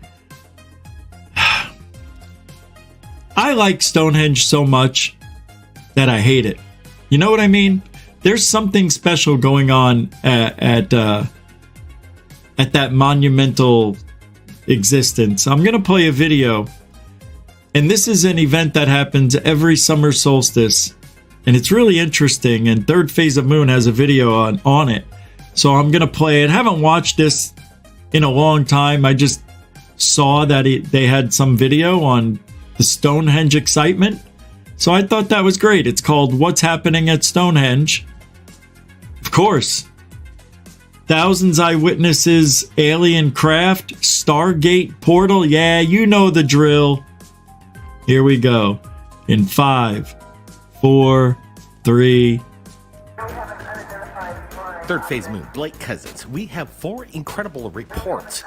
like Stonehenge so much that I hate it. You know what I mean? There's something special going on at that monumental existence. I'm gonna play a video, and this is an event that happens every summer solstice, and it's really interesting. And Third Phase of Moon has a video on it. So I'm going to play it. I haven't watched this in a long time. I just saw that they had some video on the Stonehenge excitement. So I thought that was great. It's called What's Happening at Stonehenge. Of course. Thousands eyewitnesses, alien craft, Stargate portal. Yeah, you know the drill. Here we go. In 5, 4, 3... Third Phase Moon, Blake Cousins. We have 4 incredible reports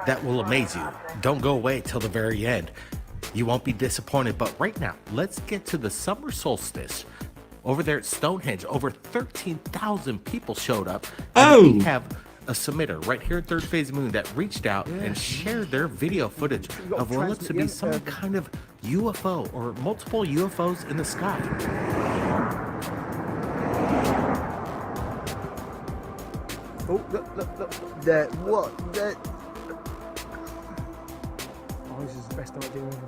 that will amaze you. Don't go away till the very end. You won't be disappointed, but right now, let's get to the summer solstice. Over there at Stonehenge, over 13,000 people showed up. And we have a submitter right here at Third Phase Moon that reached out and shared their video footage of what looks to be some kind of UFO or multiple UFOs in the sky. Oh, look, that, what, that... Oh, this is the best idea ever.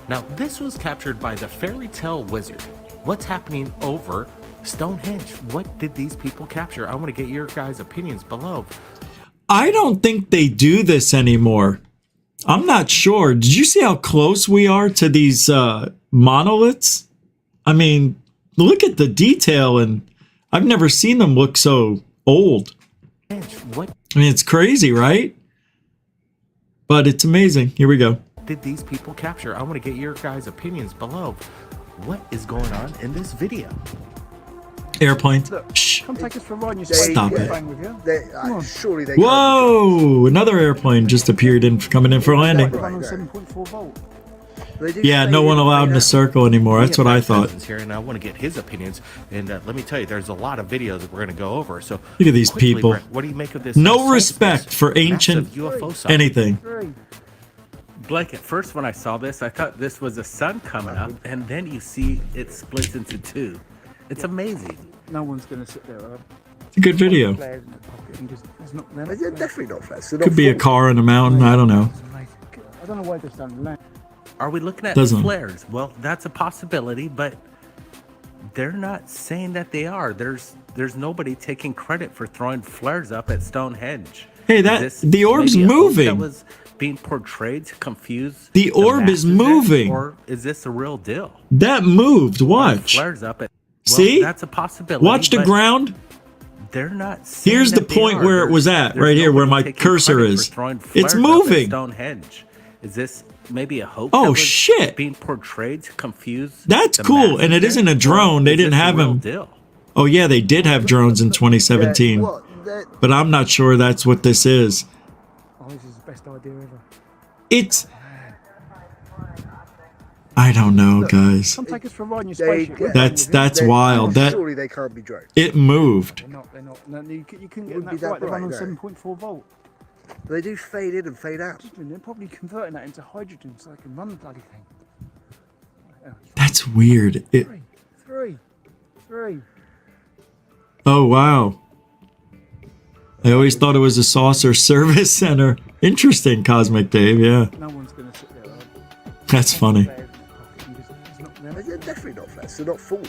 Now, this was captured by the Fairy Tale Wizard. What's happening over Stonehenge? What did these people capture? I want to get your guys' opinions below. I don't think they do this anymore. I'm not sure. Did you see how close we are to these monoliths? I mean, look at the detail, and I've never seen them look so old. What? I mean, it's crazy, right? But it's amazing. Here we go. Did these people capture? I want to get your guys' opinions below. What is going on in this video? Airplane. Shh. Come take us for a ride. Stop it. Surely they Whoa! Another airplane just appeared coming in for a landing. Yeah, no one allowed in the circle anymore. That's what I thought. Here, and I want to get his opinions. And let me tell you, there's a lot of videos that we're going to go over. So look at these people. Brett, what do you make of this? No respect for ancient UFO anything. Blake, at first when I saw this, I thought this was a sun coming up, and then you see it splits into 2. It's amazing. No one's going to sit there. It's a good video. They're definitely not fast. Could be a car in a mountain. I don't know. I don't know why they've done that. Are we looking at Doesn't. flares? Well, that's a possibility, but they're not saying that they are. There's nobody taking credit for throwing flares up at Stonehenge. Hey, the orb's moving. That was being portrayed to confuse. The orb is moving. Or is this a real deal? That moved. Watch. Flares up at. Well, see? That's a possibility. Watch the ground. They're not. Here's the point where it was at, right here, where my cursor is. It's moving. Stonehenge. Is this maybe a hoax? Oh shit! Being portrayed to confuse. That's cool, and it isn't a drone. They didn't have them. Oh yeah, they did have drones in 2017, but I'm not sure that's what this is. Oh, this is the best idea ever. It's. I don't know, guys. Come take us for a ride in your spaceship. That's wild. That surely they can't be drones. It moved. They're not. No, you couldn't get that right. They run on 7.4 volt. They do fade in and fade out. They're probably converting that into hydrogen so they can run the bloody thing. That's weird. Three. Oh wow. I always thought it was a saucer service center. Interesting, Cosmic Dave. Yeah. No one's gonna sit there. That's funny. definitely not flat. They're not falling.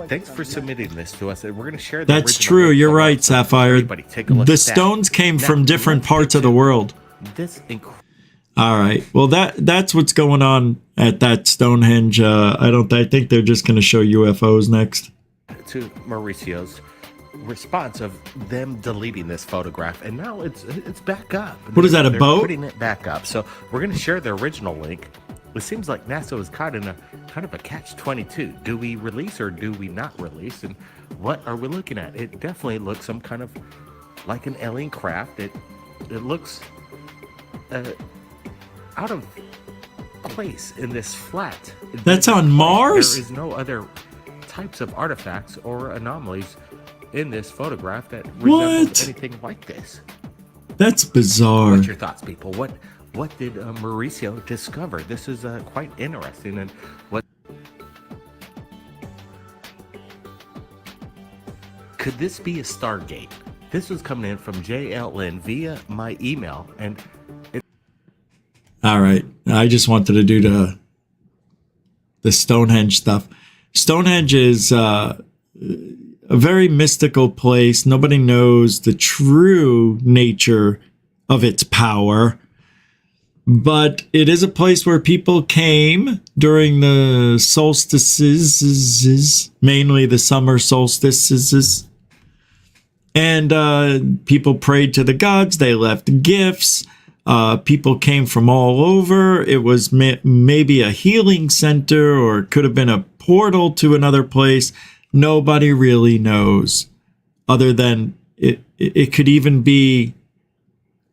Thanks for submitting this to us, and we're going to share that. That's true. You're right, Sapphire. The stones came from different parts of the world. All right. Well, that's what's going on at that Stonehenge. I think they're just going to show UFOs next. To Mauricio's response of them deleting this photograph, and now it's back up. What is that, a boat? Putting it back up. So we're going to share the original link. It seems like NASA was caught in a kind of a catch-22. Do we release or do we not release? And what are we looking at? It definitely looks some kind of like an alien craft. It looks out of place in this flat. That's on Mars? There is no other types of artifacts or anomalies in this photograph that resembles anything like this. That's bizarre. What's your thoughts, people? What did Mauricio discover? This is quite interesting. And what could this be? A Stargate? This was coming in from JLN via my email, and all right. I just wanted to do the Stonehenge stuff. Stonehenge is a very mystical place. Nobody knows the true nature of its power. But it is a place where people came during the solstices, mainly the summer solstices. And people prayed to the gods. They left gifts. People came from all over. It was maybe a healing center, or it could have been a portal to another place. Nobody really knows, other than it could even be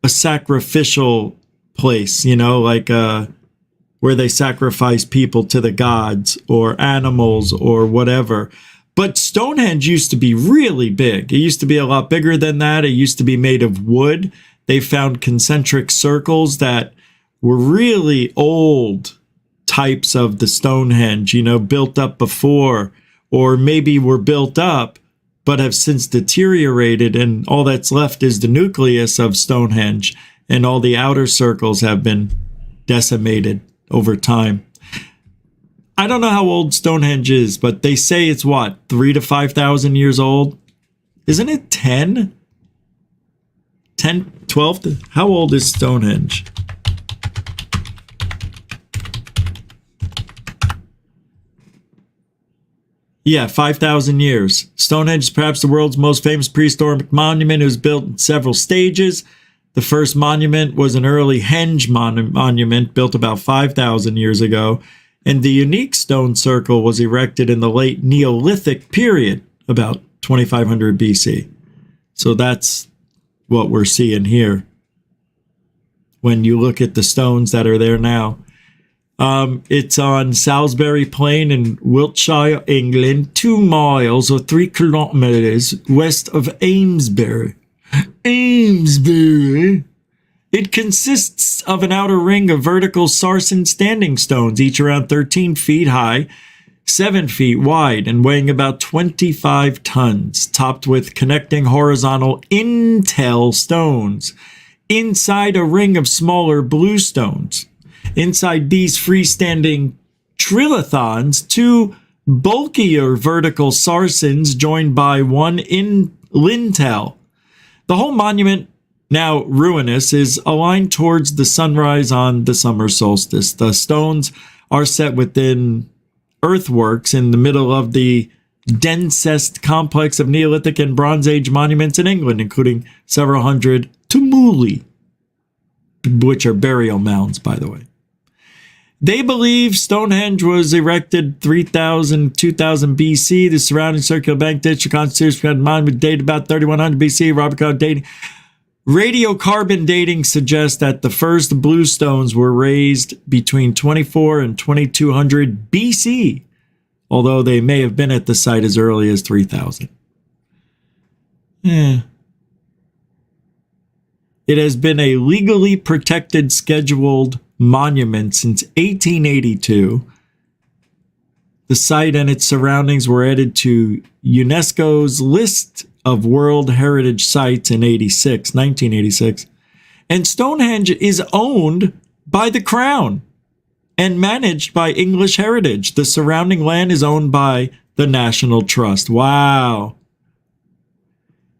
a sacrificial place, like where they sacrifice people to the gods or animals or whatever. But Stonehenge used to be really big. It used to be a lot bigger than that. It used to be made of wood. They found concentric circles that were really old types of the Stonehenge, built up before, or maybe were built up but have since deteriorated, and all that's left is the nucleus of Stonehenge, and all the outer circles have been decimated over time. I don't know how old Stonehenge is, but they say it's 3,000 to 5,000 years old? Isn't it 10? 10, 12? How old is Stonehenge? Yeah, 5,000 years. Stonehenge is perhaps the world's most famous prehistoric monument. It was built in several stages. The first monument was an early henge monument built about 5,000 years ago. And the unique stone circle was erected in the late Neolithic period, about 2500 BC. So that's what we're seeing here when you look at the stones that are there now. It's on Salisbury Plain in Wiltshire, England, 2 miles or 3 kilometers west of Amesbury. Amesbury. It consists of an outer ring of vertical sarsen standing stones, each around 13 feet high, 7 feet wide, and weighing about 25 tons, topped with connecting horizontal intel stones, inside a ring of smaller blue stones. Inside these freestanding trilithons, 2 bulkier vertical sarsens joined by 1 lintel. The whole monument, now ruinous, is aligned towards the sunrise on the summer solstice. The stones are set within earthworks in the middle of the densest complex of Neolithic and Bronze Age monuments in England, including several hundred tumuli, which are burial mounds, by the way. They believe Stonehenge was erected 3000, 2000 BC. The surrounding circular bank ditch constitutes a monument dated about 3100 BC. Robert Cohen dating. Radiocarbon dating suggests that the first blue stones were raised between 24 and 2200 BC, although they may have been at the site as early as 3000. It has been a legally protected scheduled monument since 1882. The site and its surroundings were added to UNESCO's list of World Heritage Sites in 1986. And Stonehenge is owned by the Crown. and managed by English Heritage. The surrounding land is owned by the National Trust. Wow.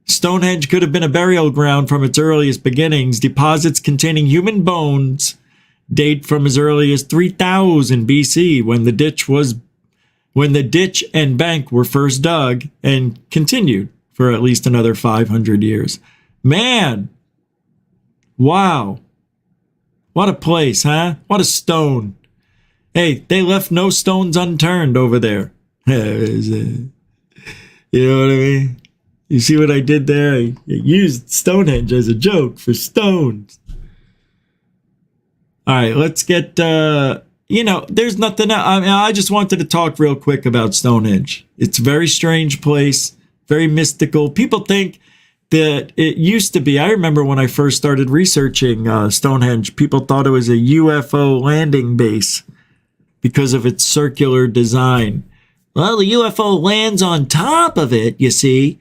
Stonehenge could have been a burial ground from its earliest beginnings. Deposits containing human bones date from as early as 3000 BC, when the ditch and bank were first dug, and continued for at least another 500 years. Man! Wow. What a place, huh? What a stone. Hey, they left no stones unturned over there. You know what I mean? You see what I did there? I used Stonehenge as a joke for stones. All right, let's get, there's nothing else. I mean, I just wanted to talk real quick about Stonehenge. It's a very strange place, very mystical. People think that it used to be, I remember when I first started researching Stonehenge, people thought it was a UFO landing base because of its circular design. Well, the UFO lands on top of it, you see.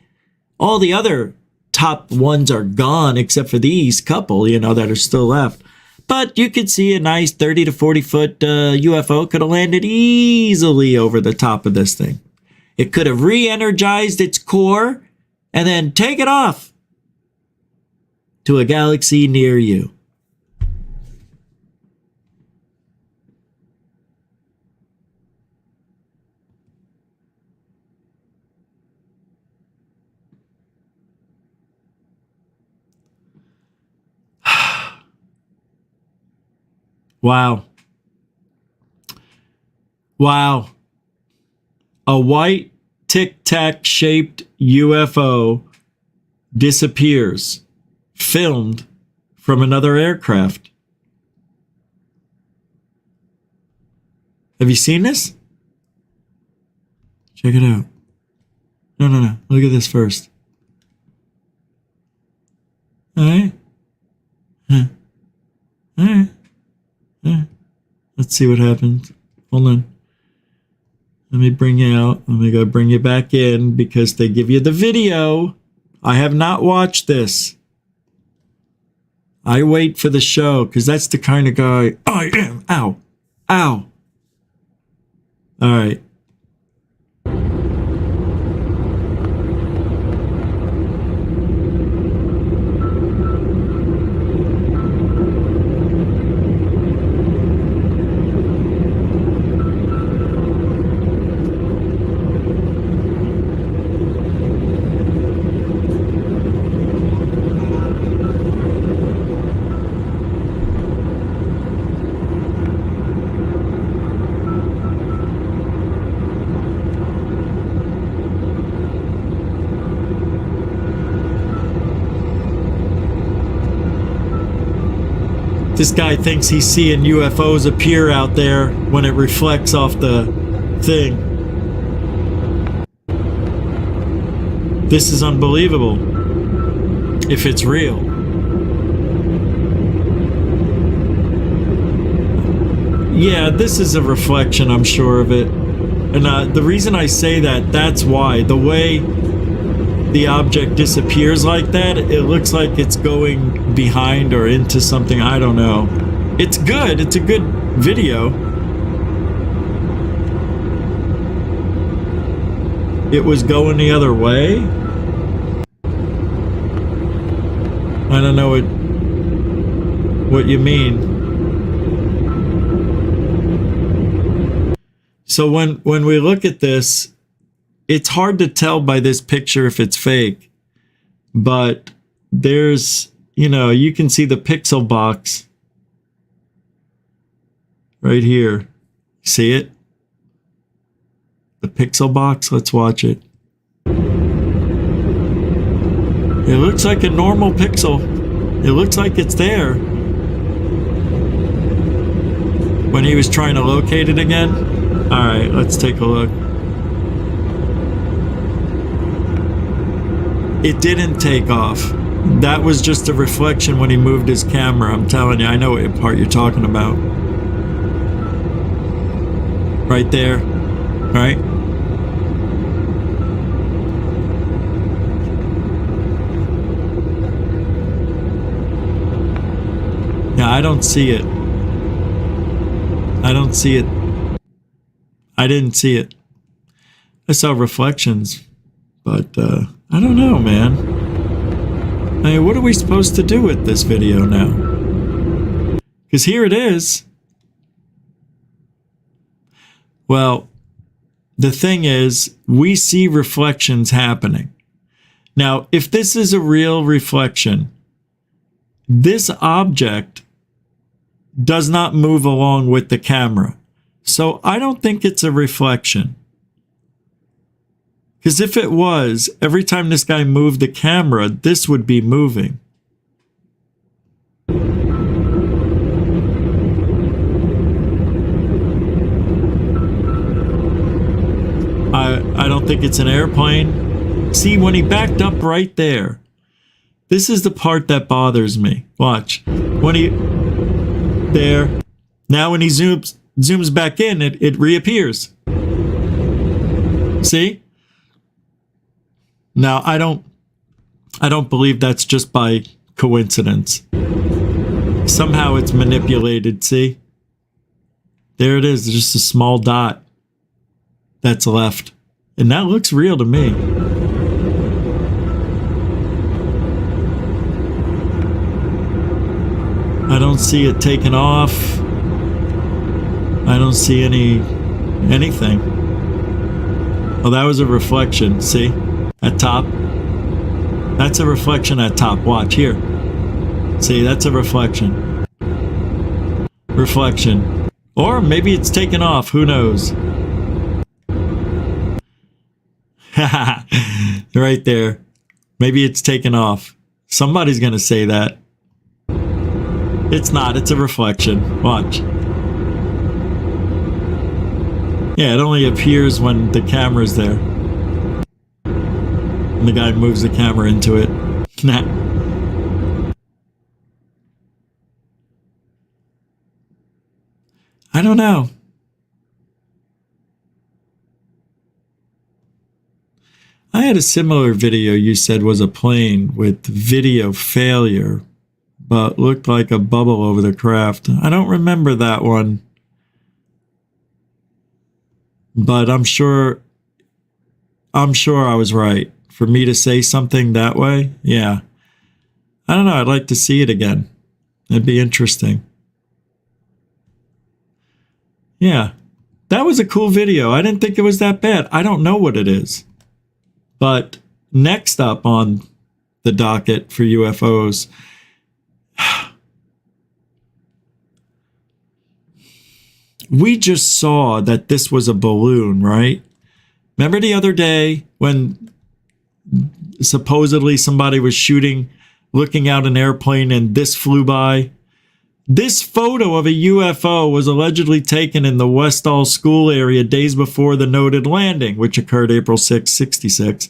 All the other top ones are gone except for these couple, that are still left. But you could see a nice 30 to 40 foot UFO could have landed easily over the top of this thing. It could have re-energized its core and then take it off to a galaxy near you. Wow. Wow. A white tic-tac shaped UFO disappears, filmed from another aircraft. Have you seen this? Check it out. No. Look at this first. All right. All right. Let's see what happens. Hold on. Let me bring you out. Let me go bring you back in because they give you the video. I have not watched this. I wait for the show because that's the kind of guy I am. Ow. Ow. All right. This guy thinks he's seeing UFOs appear out there when it reflects off the thing. This is unbelievable. If it's real. Yeah, this is a reflection, I'm sure of it. And the reason I say that, that's why. The way the object disappears like that, it looks like it's going behind or into something. I don't know. It's good. It's a good video. It was going the other way. I don't know what you mean. So when we look at this, it's hard to tell by this picture if it's fake, but there's, you can see the pixel box right here. See it? The pixel box, let's watch it. It looks like a normal pixel. It looks like it's there. When he was trying to locate it again. All right, let's take a look. It didn't take off. That was just a reflection when he moved his camera. I'm telling you, I know what part you're talking about. Right there, right? Yeah, I don't see it. I don't see it. I didn't see it. I saw reflections, but I don't know, man. I mean, what are we supposed to do with this video now? Because here it is. Well, the thing is, we see reflections happening. Now, if this is a real reflection, this object does not move along with the camera. So I don't think it's a reflection. Because if it was, every time this guy moved the camera, this would be moving. I don't think it's an airplane. See, when he backed up right there, this is the part that bothers me. Watch. When he... There. Now when he zooms back in, it reappears. See? Now, I don't believe that's just by coincidence. Somehow it's manipulated, see? There it is, just a small dot that's left. And that looks real to me. I don't see it taken off. I don't see anything. Oh, that was a reflection, see? At top. That's a reflection at top. Watch here. See, that's a reflection. Reflection. Or maybe it's taken off. Who knows? Right there. Maybe it's taken off. Somebody's going to say that. It's not. It's a reflection. Watch. Yeah, it only appears when the camera's there. And the guy moves the camera into it. Nah. I don't know. I had a similar video you said was a plane with video failure, but looked like a bubble over the craft. I don't remember that one. But I'm sure I was right. For me to say something that way, yeah. I don't know, I'd like to see it again. It'd be interesting. Yeah, that was a cool video. I didn't think it was that bad. I don't know what it is. But next up on the docket for UFOs, we just saw that this was a balloon, right? Remember the other day when supposedly somebody was looking out an airplane and this flew by? This photo of a UFO was allegedly taken in the Westall School area days before the noted landing, which occurred April 6, 66.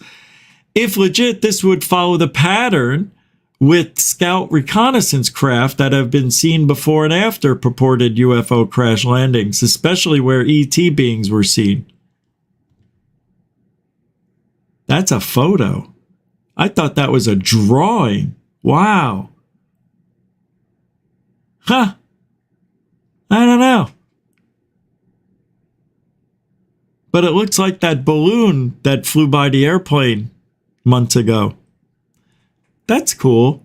If legit, this would follow the pattern with scout reconnaissance craft that have been seen before and after purported UFO crash landings, especially where ET beings were seen. That's a photo. I thought that was a drawing. Wow. Huh. I don't know. But it looks like that balloon that flew by the airplane months ago. That's cool.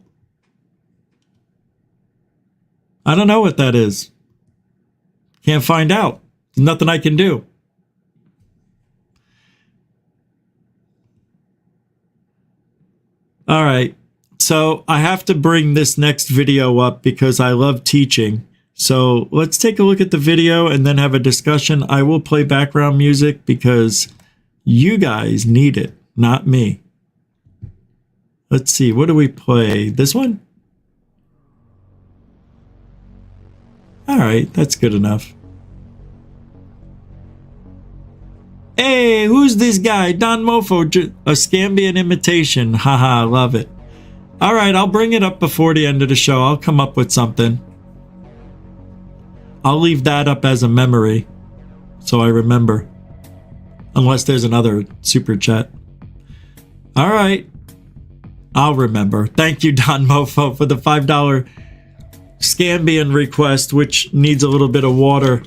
I don't know what that is. Can't find out. There's nothing I can do. All right. So I have to bring this next video up because I love teaching. So let's take a look at the video and then have a discussion. I will play background music because you guys need it, not me. Let's see. What do we play? This one? All right. That's good enough. Hey, who's this guy? Don Mofo, a Scambian imitation. Haha, love it. All right, I'll bring it up before the end of the show. I'll come up with something. I'll leave that up as a memory so I remember. Unless there's another super chat. All right. I'll remember. Thank you, Don Mofo, for the $5 Scambian request, which needs a little bit of water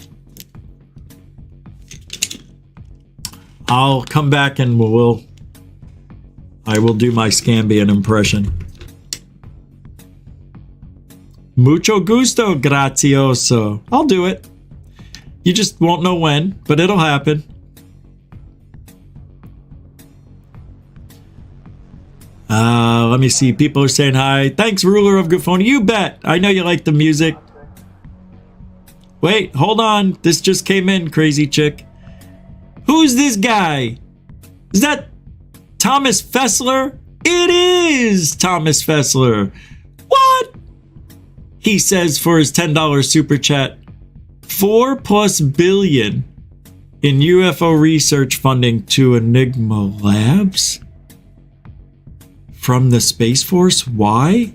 I'll come back and I will do my Scambian impression. Mucho gusto, grazioso. I'll do it. You just won't know when, but it'll happen. Let me see. People are saying hi. Thanks, ruler of Gufoni. You bet. I know you like the music. Wait, hold on. This just came in, crazy chick. Who's this guy? Is that Thomas Fessler? It is Thomas Fessler. What? He says for his $10 super chat, 4+ billion in UFO research funding to Enigma Labs from the Space Force. Why?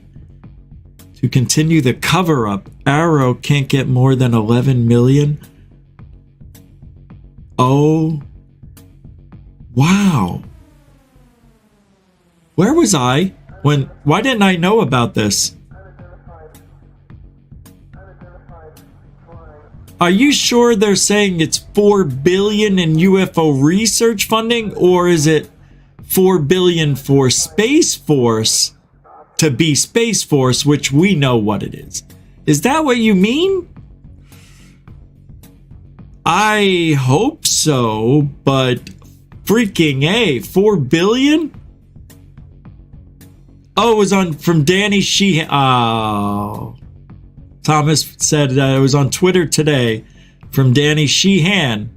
To continue the cover-up. Arrow can't get more than 11 million. Oh, wow. Where was I when? Why didn't I know about this? Are you sure they're saying it's 4 billion in UFO research funding, or is it 4 billion for Space Force to be Space Force, which we know what it is? Is that what you mean? I hope so, but freaking A, 4 billion? Oh, it was on from Danny Sheehan. Oh. Thomas said it was on Twitter today from Danny Sheehan.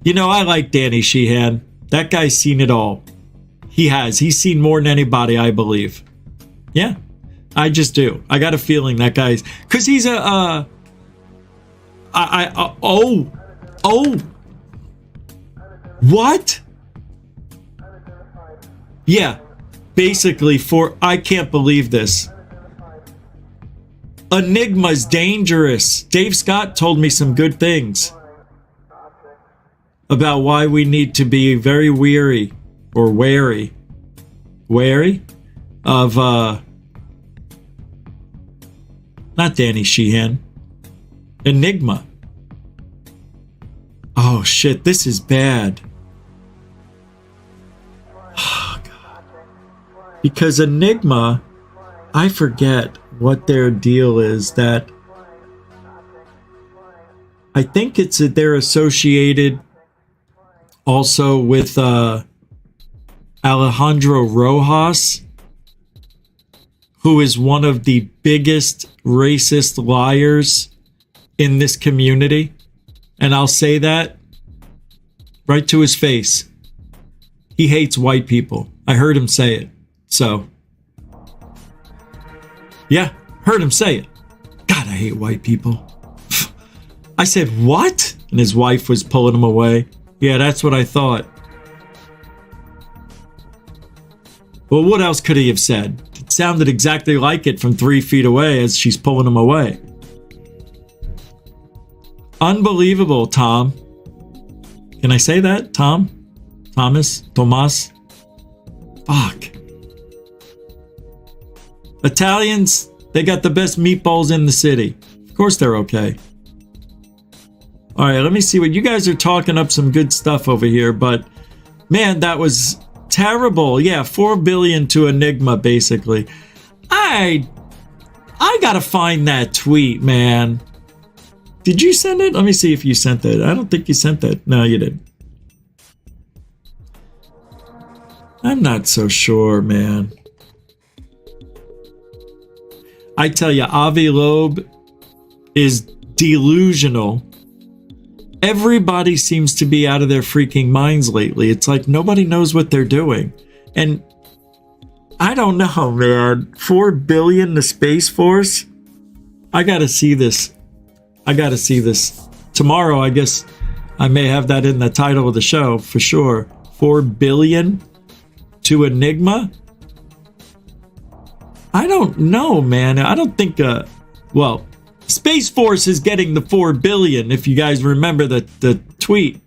You know, I like Danny Sheehan. That guy's seen it all. He has. He's seen more than anybody, I believe. Yeah, I just do. I got a feeling that guy's... Because he's a... What? Yeah, basically for... I can't believe this. Enigma's dangerous. Dave Scott told me some good things about why we need to be very wary of not Danny Sheehan, Enigma. Oh shit, this is bad. Oh god. Because Enigma, I forget what their deal is. That I think it's that they're associated also with Alejandro Rojas, who is one of the biggest racist liars in this community. And I'll say that right to his face. He hates white people. I heard him say it. So, yeah, heard him say it. God, I hate white people. I said, what? And his wife was pulling him away. Yeah, that's what I thought. Well, what else could he have said? It sounded exactly like it from 3 feet away as she's pulling him away. Unbelievable, Tom. Can I say that? Tom? Thomas? Tomas? Fuck. Italians, they got the best meatballs in the city. Of course they're okay. All right, let me see what you guys are talking up some good stuff over here, but man, that was terrible. Yeah, 4 billion to Enigma, basically. I gotta find that tweet, man. Did you send it? Let me see if you sent it. I don't think you sent that. No, you didn't. I'm not so sure, man. I tell you, Avi Loeb is delusional. Everybody seems to be out of their freaking minds lately. It's like nobody knows what they're doing. And I don't know, man. 4 billion to Space Force? I gotta see this. I gotta see this. Tomorrow, I guess I may have that in the title of the show for sure. 4 billion to Enigma? I don't know, man. I don't think, well, Space Force is getting the 4 billion, if you guys remember the tweet.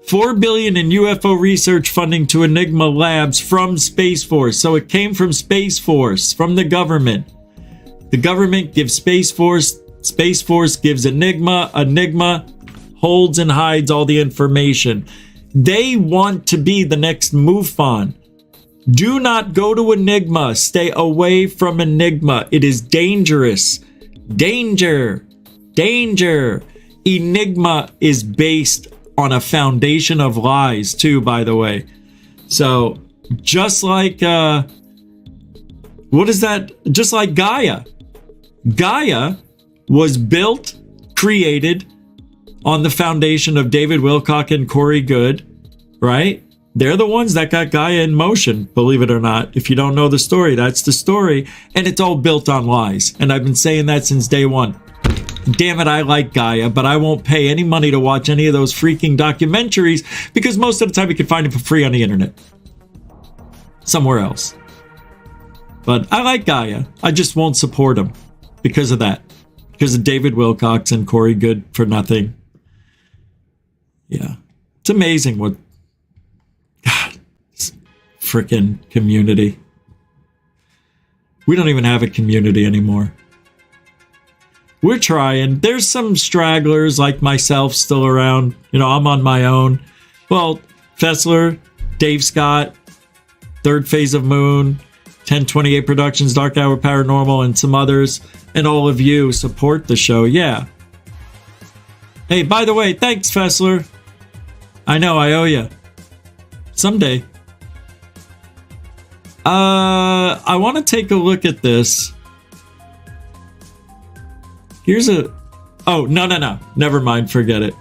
4 billion in UFO research funding to Enigma Labs from Space Force. So it came from Space Force, from the government. The government gives Space Force gives Enigma. holds and hides all the information. They want to be the next MUFON. Do not go to Enigma. Stay away from Enigma. It is dangerous. Danger. Danger. Enigma is based on a foundation of lies, too, by the way. So, just like, what is that? Just like Gaia. Gaia was built, created on the foundation of David Wilcock and Corey Goode, right? They're the ones that got Gaia in motion, believe it or not. If you don't know the story, that's the story. And it's all built on lies. And I've been saying that since day one. Damn it, I like Gaia, but I won't pay any money to watch any of those freaking documentaries because most of the time you can find them for free on the internet. Somewhere else. But I like Gaia. I just won't support them because of that. Because of David Wilcox and Corey Goode for nothing. Yeah. It's amazing what... God, this frickin' community. We don't even have a community anymore. We're trying. There's some stragglers like myself still around. You know, I'm on my own. Well, Fessler, Dave Scott, Third Phase of Moon, 1028 Productions, Dark Hour Paranormal, and some others. And all of you support the show. Yeah. Hey, by the way, thanks, Fessler. I know, I owe you. Someday. I want to take a look at this. Here's a... Oh, no. Never mind. Forget it.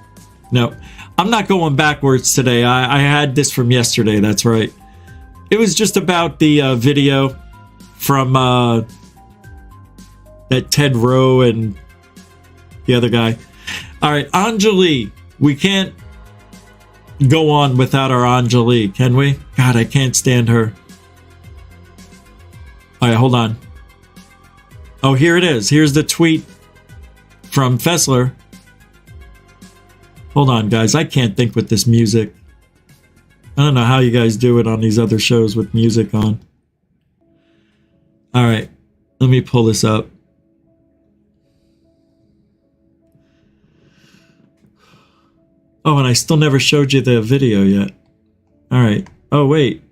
No. I'm not going backwards today. I had this from yesterday. That's right. It was just about the video from that Ted Rowe and the other guy. All right, Anjali. We can't go on without our Anjali, can we? God, I can't stand her. All right, hold on. Oh, here it is. Here's the tweet from Fessler. Hold on, guys. I can't think with this music. I don't know how you guys do it on these other shows with music on. All right. Let me pull this up. Oh, and I still never showed you the video yet. All right. Oh, wait.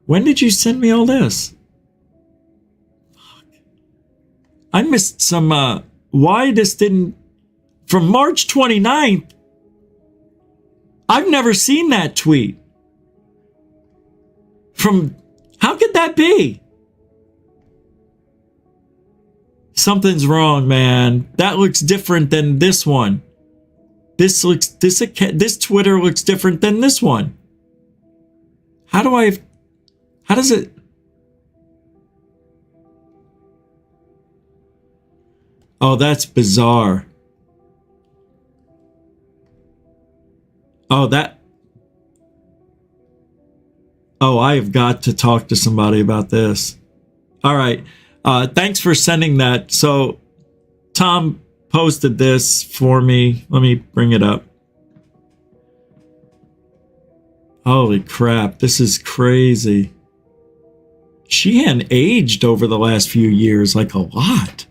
When did you send me all this? Fuck. I missed some... why this didn't... From March 29th, I've never seen that tweet. From... How could that be? Something's wrong, man. That looks different than this one. This Twitter looks different than this one. How does it... Oh, that's bizarre. Oh, I have got to talk to somebody about this. All right. Thanks for sending that. So, Tom posted this for me. Let me bring it up. Holy crap. This is crazy. Sheehan aged over the last few years like a lot.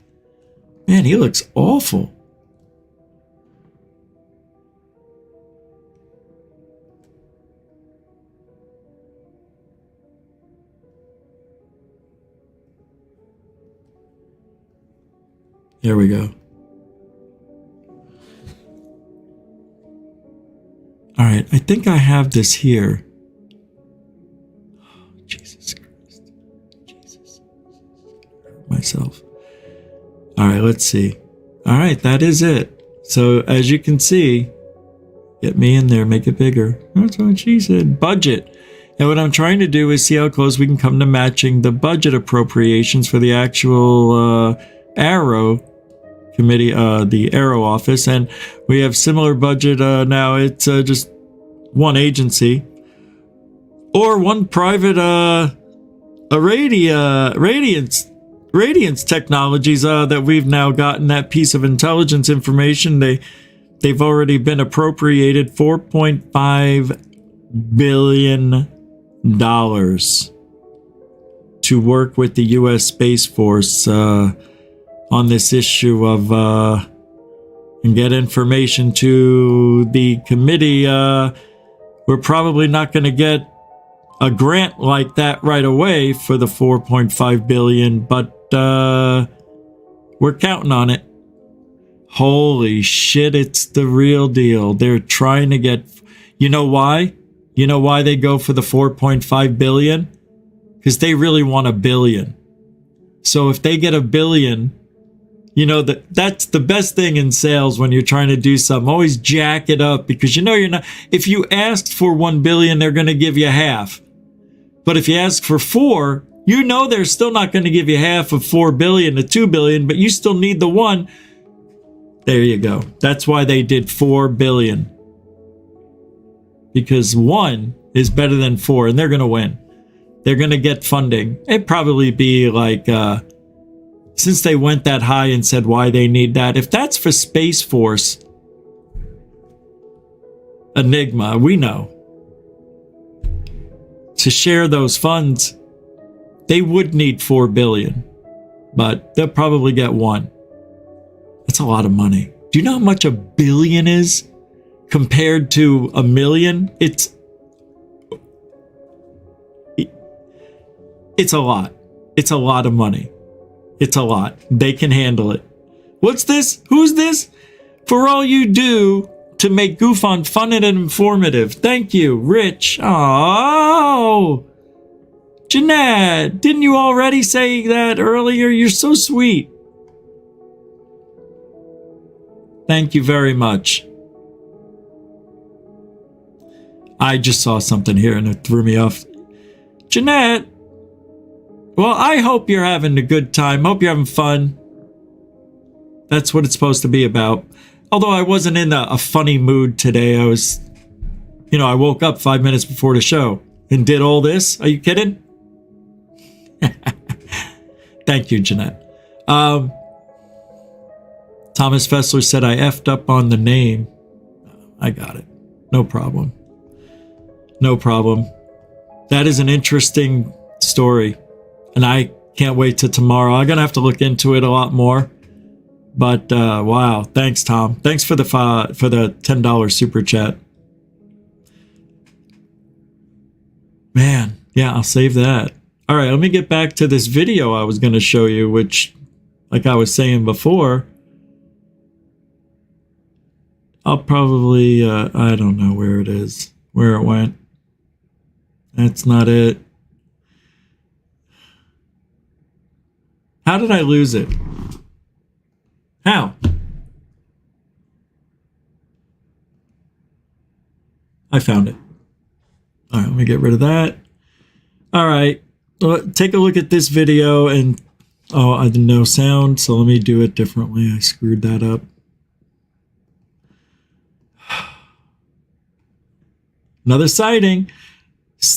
Man, he looks awful. Here we go. All right, I think I have this here. Oh, Jesus Christ. Jesus. Myself. All right, let's see. All right, that is it. So as you can see, get me in there, make it bigger. That's what she said. Budget. And what I'm trying to do is see how close we can come to matching the budget appropriations for the actual Arrow committee, the Arrow office. And we have similar budget now. It's just one agency or one private Radiance Technologies that we've now gotten that piece of intelligence information. They've already been appropriated $4.5 billion to work with the U.S. Space Force on this issue of and get information to the committee. We're probably not going to get a grant like that right away for the 4.5 billion, but we're counting on it. Holy shit, it's the real deal. They're trying to get, you know why? You know why they go for the 4.5 billion? Because they really want $1 billion. So if they get $1 billion, you know, that's the best thing in sales when you're trying to do something. Always jack it up, because you know you're not, if you asked for $1 billion, they're going to give you half. But if you ask for 4, you know they're still not going to give you half of 4 billion to 2 billion, but you still need the 1. There you go. That's why they did 4 billion. Because 1 is better than 4, and they're going to win. They're going to get funding. It'd probably be like, since they went that high and said why they need that, if that's for Space Force, Enigma, we know. To share those funds, they would need 4 billion, but they'll probably get 1. That's a lot of money. Do you know how much $1 billion is compared to $1 million? It's a lot. It's a lot of money. It's a lot. They can handle it. What's this? Who's this? For all you do to make Goof On fun and informative. Thank you, Rich. Oh, Jeanette, didn't you already say that earlier? You're so sweet. Thank you very much. I just saw something here and it threw me off. Jeanette, well, I hope you're having a good time. Hope you're having fun. That's what it's supposed to be about. Although I wasn't in a funny mood today. I was, I woke up 5 minutes before the show and did all this. Are you kidding? Thank you, Jeanette. Thomas Fessler said I effed up on the name. I got it. No problem. No problem. That is an interesting story. And I can't wait till tomorrow. I'm going to have to look into it a lot more. But wow, thanks, Tom. Thanks for the $10 super chat. Man, yeah, I'll save that. All right, let me get back to this video I was going to show you, which, like I was saying before, I'll probably, I don't know where it is, where it went. That's not it. How did I lose it? How? I found it. All right, let me get rid of that. All right, take a look at this video and, oh, I didn't know sound, so let me do it differently. I screwed that up. Another sighting.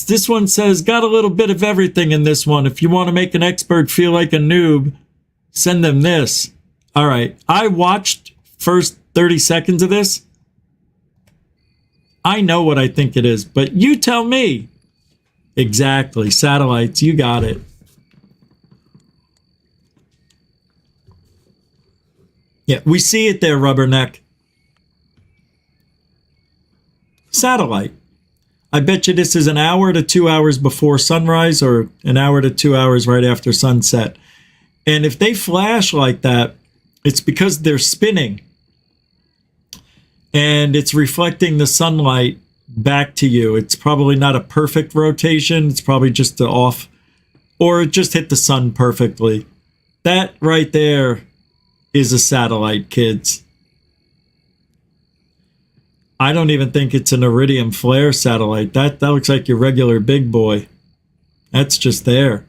This one says, got a little bit of everything in this one. If you want to make an expert feel like a noob, send them this. All right, I watched first 30 seconds of this. I know what I think it is, but you tell me. Exactly, satellites, you got it. Yeah, we see it there, Rubberneck. Satellite. I bet you this is an hour to 2 hours before sunrise or an hour to 2 hours right after sunset. And if they flash like that, it's because they're spinning. And it's reflecting the sunlight back to you. It's probably not a perfect rotation. It's probably just the off, or it just hit the sun perfectly. That right there is a satellite, kids. I don't even think it's an iridium flare satellite. That looks like your regular big boy. That's just there.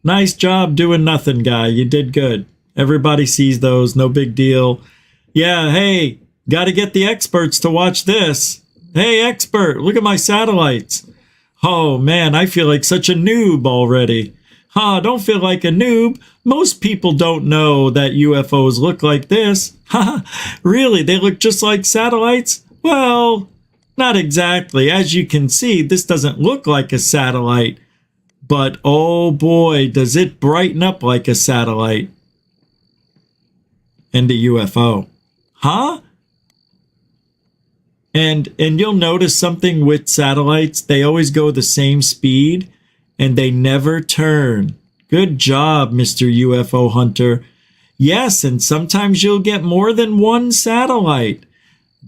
Nice job doing nothing, guy. You did good. Everybody sees those. No big deal. Yeah, hey, got to get the experts to watch this. Hey, expert, look at my satellites. Oh, man, I feel like such a noob already. Don't feel like a noob. Most people don't know that UFOs look like this. Really? They look just like satellites? Well, not exactly. As you can see, this doesn't look like a satellite, but oh boy, does it brighten up like a satellite and a UFO. Huh? And you'll notice something with satellites. They always go the same speed and they never turn. Good job, Mr. UFO hunter. Yes, and sometimes you'll get more than one satellite.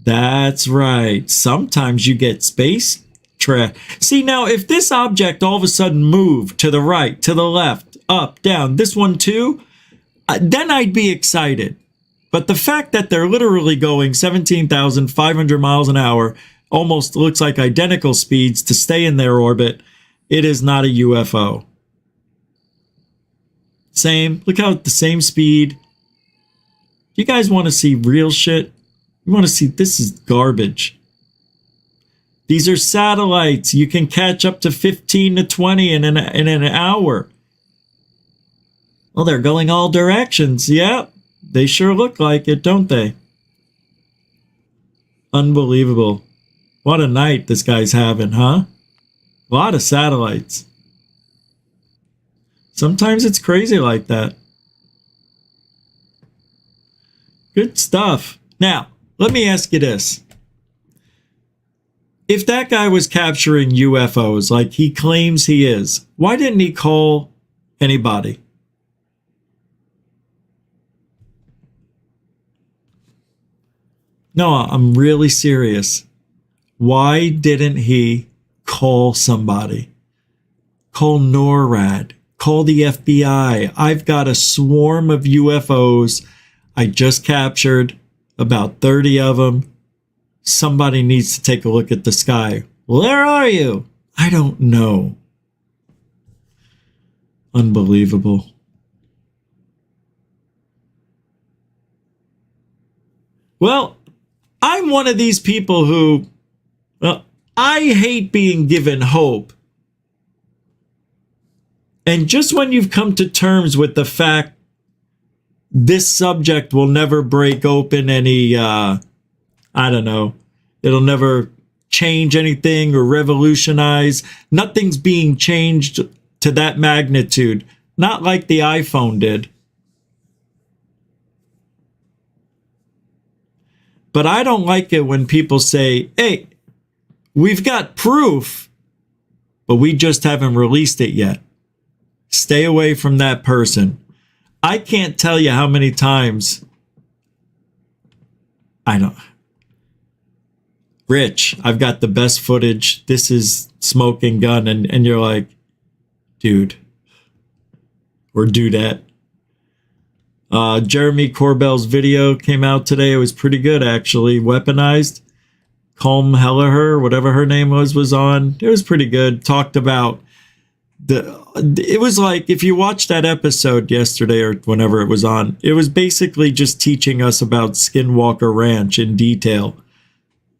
That's right. Sometimes you get space trash. See, now, if this object all of a sudden moved to the right, to the left, up, down, this one too, then I'd be excited. But the fact that they're literally going 17,500 miles an hour, almost looks like identical speeds to stay in their orbit, it is not a UFO. Same. Look how the same speed. You guys want to see real shit? You want to see, this is garbage. These are satellites. You can catch up to 15 to 20 in an hour. Well, they're going all directions. Yep. They sure look like it, don't they? Unbelievable. What a night this guy's having, huh? A lot of satellites. Sometimes it's crazy like that. Good stuff. Now, let me ask you this. If that guy was capturing UFOs like he claims he is, why didn't he call anybody? No, I'm really serious. Why didn't he call somebody? Call NORAD. Call the FBI. I've got a swarm of UFOs. I just captured about 30 of them. Somebody needs to take a look at the sky. Where are you? I don't know. Unbelievable. Well, I'm one of these people who, well, I hate being given hope. And just when you've come to terms with the fact this subject will never break open any, I don't know, it'll never change anything or revolutionize. Nothing's being changed to that magnitude. Not like the iPhone did. But I don't like it when people say, hey, we've got proof, but we just haven't released it yet. Stay away from that person. I can't tell you how many times Rich, I've got the best footage. This is smoking gun. And you're like, dude, or dudette. Jeremy Corbell's video came out today. It was pretty good, actually. Weaponized. Colm Kelleher, whatever her name was on. It was pretty good. Talked about it was like, if you watched that episode yesterday or whenever it was on, it was basically just teaching us about Skinwalker Ranch in detail.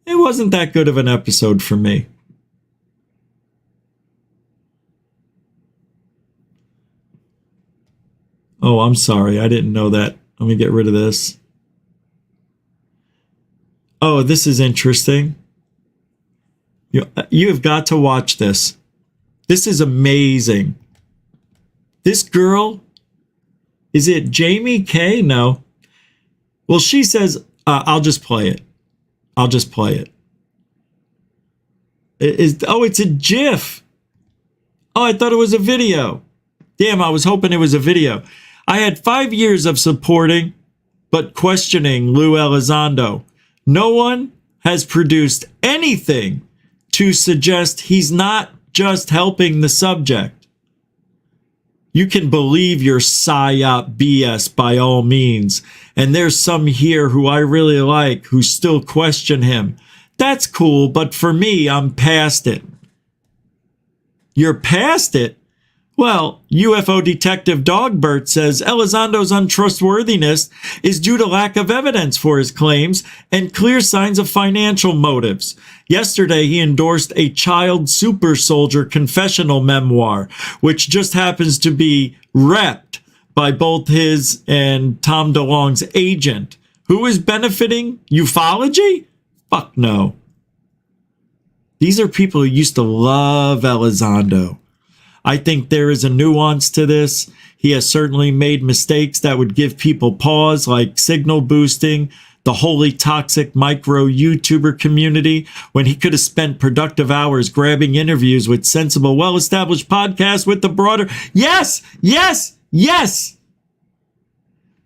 It wasn't that good of an episode for me. Oh, I'm sorry. I didn't know that. Let me get rid of this. Oh, this is interesting. You have got to watch this. This is amazing. This girl, is it Jamie K? No. Well, she says, I'll just play it. I'll just play it. It's a GIF. Oh, I thought it was a video. Damn, I was hoping it was a video. I had 5 years of supporting but questioning Lou Elizondo. No one has produced anything to suggest he's not just helping the subject. You can believe your PSYOP BS by all means. And there's some here who I really like who still question him. That's cool, but for me, I'm past it. You're past it? Well, UFO detective Dogbert says Elizondo's untrustworthiness is due to lack of evidence for his claims and clear signs of financial motives. Yesterday, he endorsed a child super soldier confessional memoir, which just happens to be repped by both his and Tom DeLonge's agent. Who is benefiting? Ufology? Fuck no. These are people who used to love Elizondo. I think there is a nuance to this. He has certainly made mistakes that would give people pause, like signal boosting. the wholly toxic micro YouTuber community, when he could have spent productive hours grabbing interviews with sensible, well-established podcasts with the broader... Yes!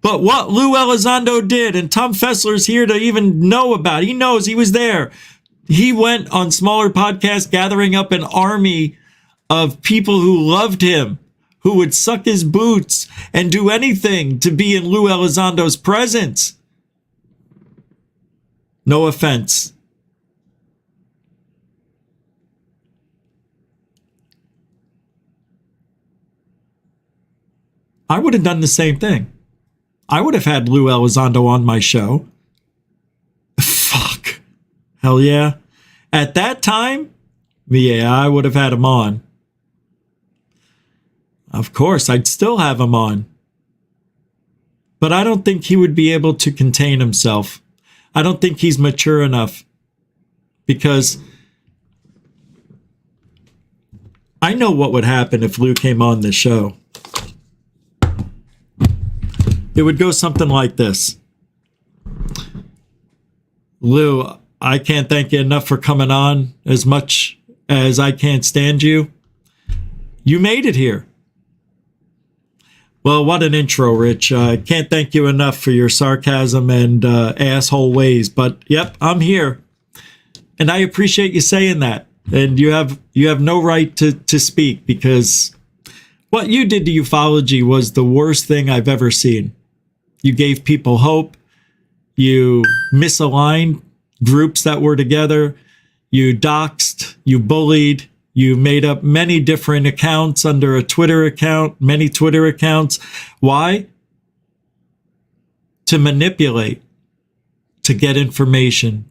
But what Lou Elizondo did, and Tom Fessler's here to even know about, he knows, he was there. He went on smaller podcasts gathering up an army of people who loved him, who would suck his boots and do anything to be in Lou Elizondo's presence. No offense. I would have done the same thing. I would have had Lou Elizondo on my show. Fuck. Hell yeah. At that time, yeah, I would have had him on. Of course, I'd still have him on. But I don't think he would be able to contain himself. I don't think he's mature enough. Because I know what would happen if Lou came on the show. It would go something like this. Lou, I can't thank you enough for coming on as much as I can't stand you. You made it here. Well, what an intro, Rich. I can't thank you enough for your sarcasm and asshole ways. But, yep, I'm here. And I appreciate you saying that. And you have no right to speak, because what you did to ufology was the worst thing I've ever seen. You gave people hope. You misaligned groups that were together. You doxed. You bullied. You made up many different accounts under a Twitter account, many Twitter accounts. Why? To manipulate, to get information,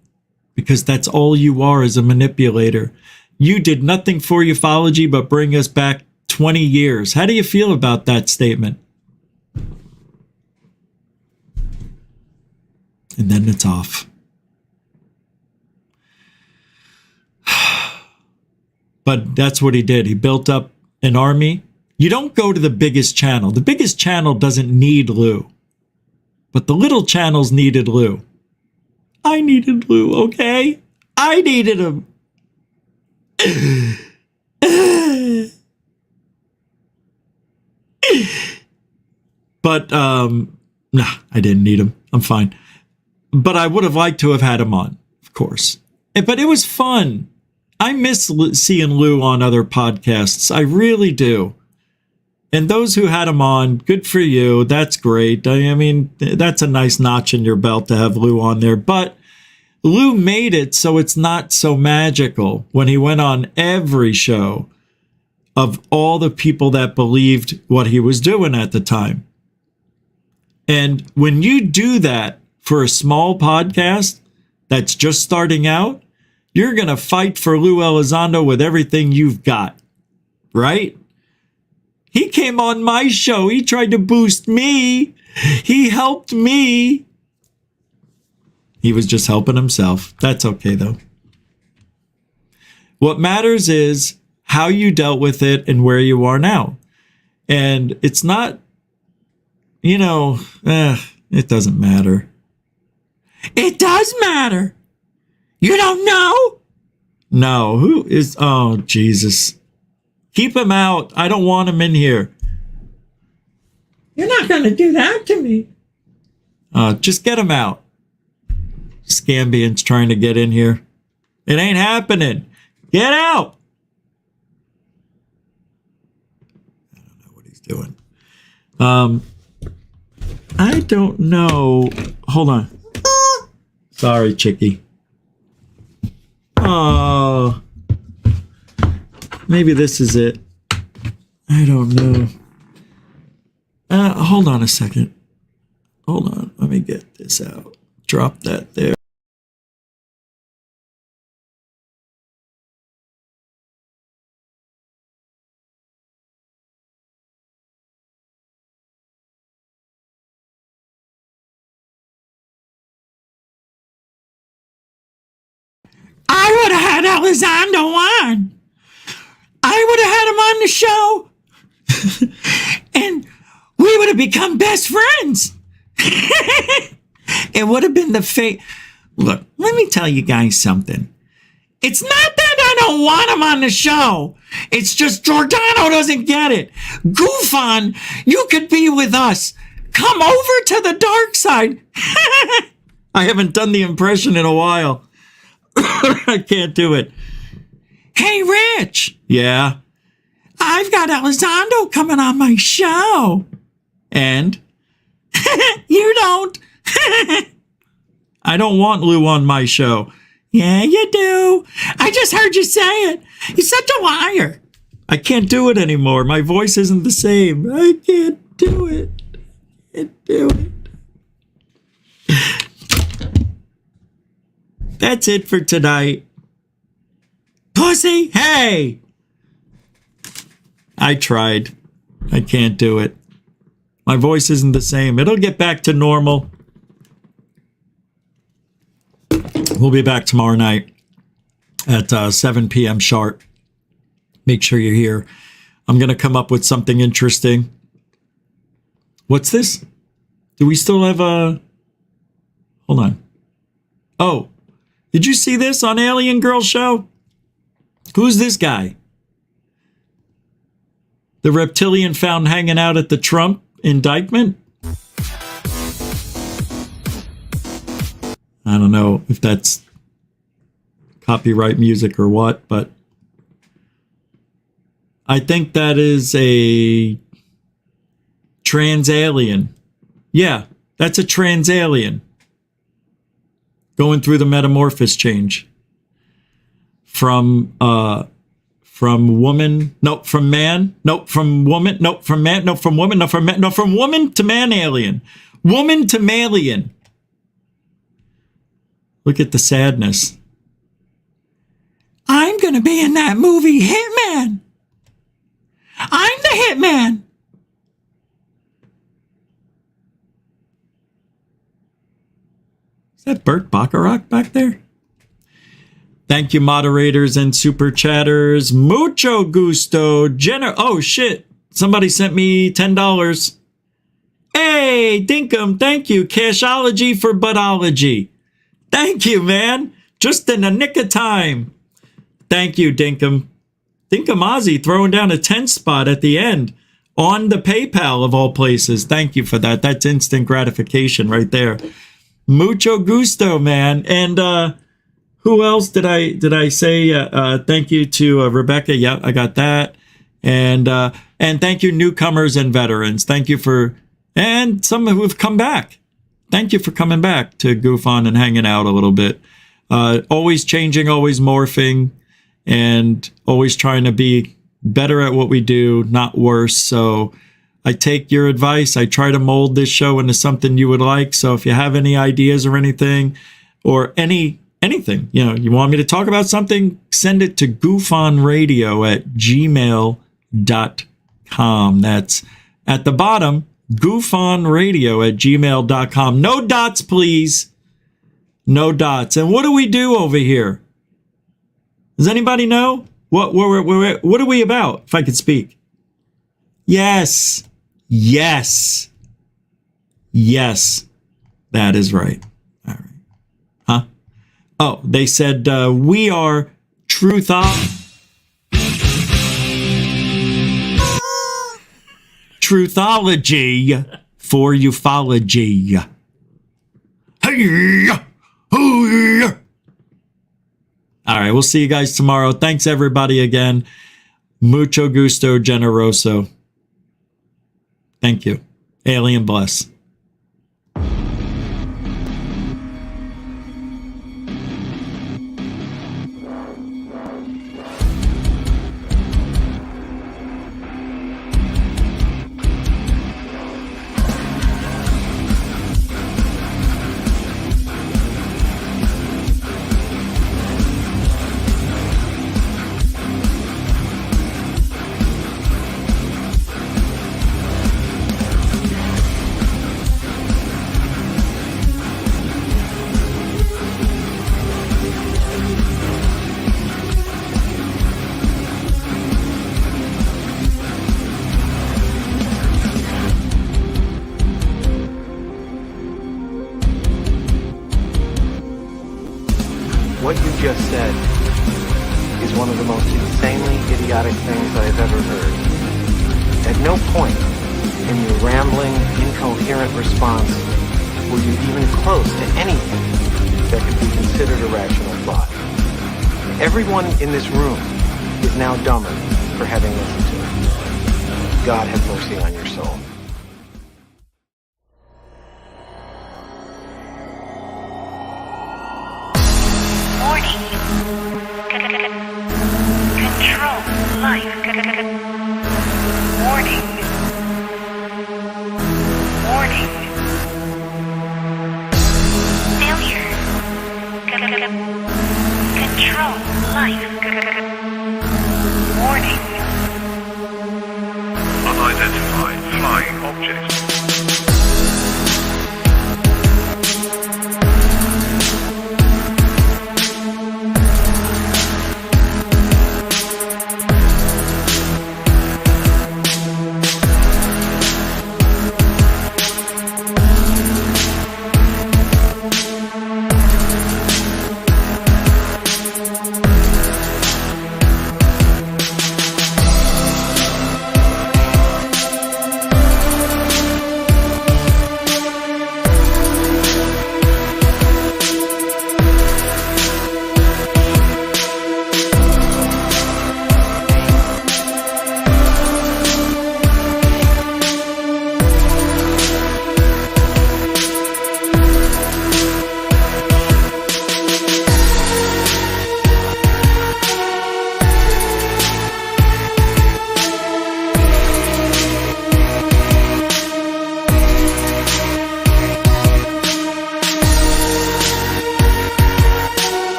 because that's all you are, as a manipulator. You did nothing for ufology but bring us back 20 years. How do you feel about that statement? And then it's off. But that's what he did. He built up an army. You don't go to the biggest channel. The biggest channel doesn't need Lou. But the little channels needed Lou. I needed Lou, okay? I needed him. But, nah, I didn't need him. I'm fine. But I would have liked to have had him on, of course. But it was fun. I miss seeing Lou on other podcasts. I really do. And those who had him on, good for you. That's great. I mean, that's a nice notch in your belt to have Lou on there. But Lou made it so it's not so magical when he went on every show of all the people that believed what he was doing at the time. And when you do that for a small podcast that's just starting out, you're going to fight for Lou Elizondo with everything you've got, right? He came on my show. He tried to boost me. He helped me. He was just helping himself. That's okay, though. What matters is how you dealt with it and where you are now. And it's not, it doesn't matter. It does matter. You don't know? No. Who is... Oh, Jesus. Keep him out. I don't want him in here. You're not going to do that to me. Just get him out. Scambian's trying to get in here. It ain't happening. Get out. I don't know what he's doing. I don't know. Hold on. Sorry, Chicky. Oh, maybe this is it. I don't know. Hold on a second. Hold on. Let me get this out. Drop that there. I would have had Elizondo on. I would have had him on the show. And we would have become best friends. It would have been the fate. Look, let me tell you guys something. It's not that I don't want him on the show. It's just Giordano doesn't get it. Goof on, you could be with us. Come over to the dark side. I haven't done the impression in a while. I can't do it. Hey, Rich. Yeah. I've got Elizondo coming on my show. And? You don't. I don't want Lou on my show. Yeah, you do. I just heard you say it. You're such a liar. I can't do it anymore. My voice isn't the same. I can't do it. I can't do it. That's it for tonight. Pussy, hey! I tried. I can't do it. My voice isn't the same. It'll get back to normal. We'll be back tomorrow night at 7 p.m. sharp. Make sure you're here. I'm going to come up with something interesting. What's this? Do we still have a... Hold on. Oh, did you see this on Alien Girl Show? Who's this guy? The reptilian found hanging out at the Trump indictment? I don't know if that's copyright music or what, but I think that is a trans alien. Yeah, that's a trans alien going through the metamorphosis change from woman, no, from man, no, from woman, no, from man, no, from woman, no, from man, no, from woman to man alien, woman to malian. Look at the sadness. I'm going to be in that movie, Hitman. I'm the Hitman. Is that Burt Bacharach back there? Thank you, moderators and super chatters. Mucho gusto. Oh, shit. Somebody sent me $10. Hey, Dinkum, thank you. Cashology for buttology. Thank you, man. Just in the nick of time. Thank you, Dinkum. Dinkum Ozzy throwing down a 10 spot at the end on the PayPal of all places. Thank you for that. That's instant gratification right there. Mucho gusto, man. And who else did I say? Thank you to Rebecca. Yeah, I got that. And thank you, newcomers and veterans. Thank you for, and some who have come back. Thank you for coming back to goof on and hanging out a little bit. Always changing, always morphing, and always trying to be better at what we do, not worse. So I take your advice. I try to mold this show into something you would like. So if you have any ideas or anything, or anything, you want me to talk about something, send it to goofonradio@gmail.com. That's at the bottom, goofonradio@gmail.com. No dots, please. No dots. And what do we do over here? Does anybody know? What are we about, if I could speak? Yes. Yes. Yes. That is right. All right. Huh? Oh, they said we are Truthology for ufology. Hey! All right, we'll see you guys tomorrow. Thanks, everybody, again. Mucho gusto, generoso. Thank you. Alien bless. just said is one of the most insanely idiotic things I've ever heard. At no point in your rambling, incoherent response were you even close to anything that could be considered a rational thought. Everyone in this room is now dumber for having listened to it. God have mercy on your soul. Warning. Control life. Warning. Warning. Failure. Control life. Warning. Unidentified flying object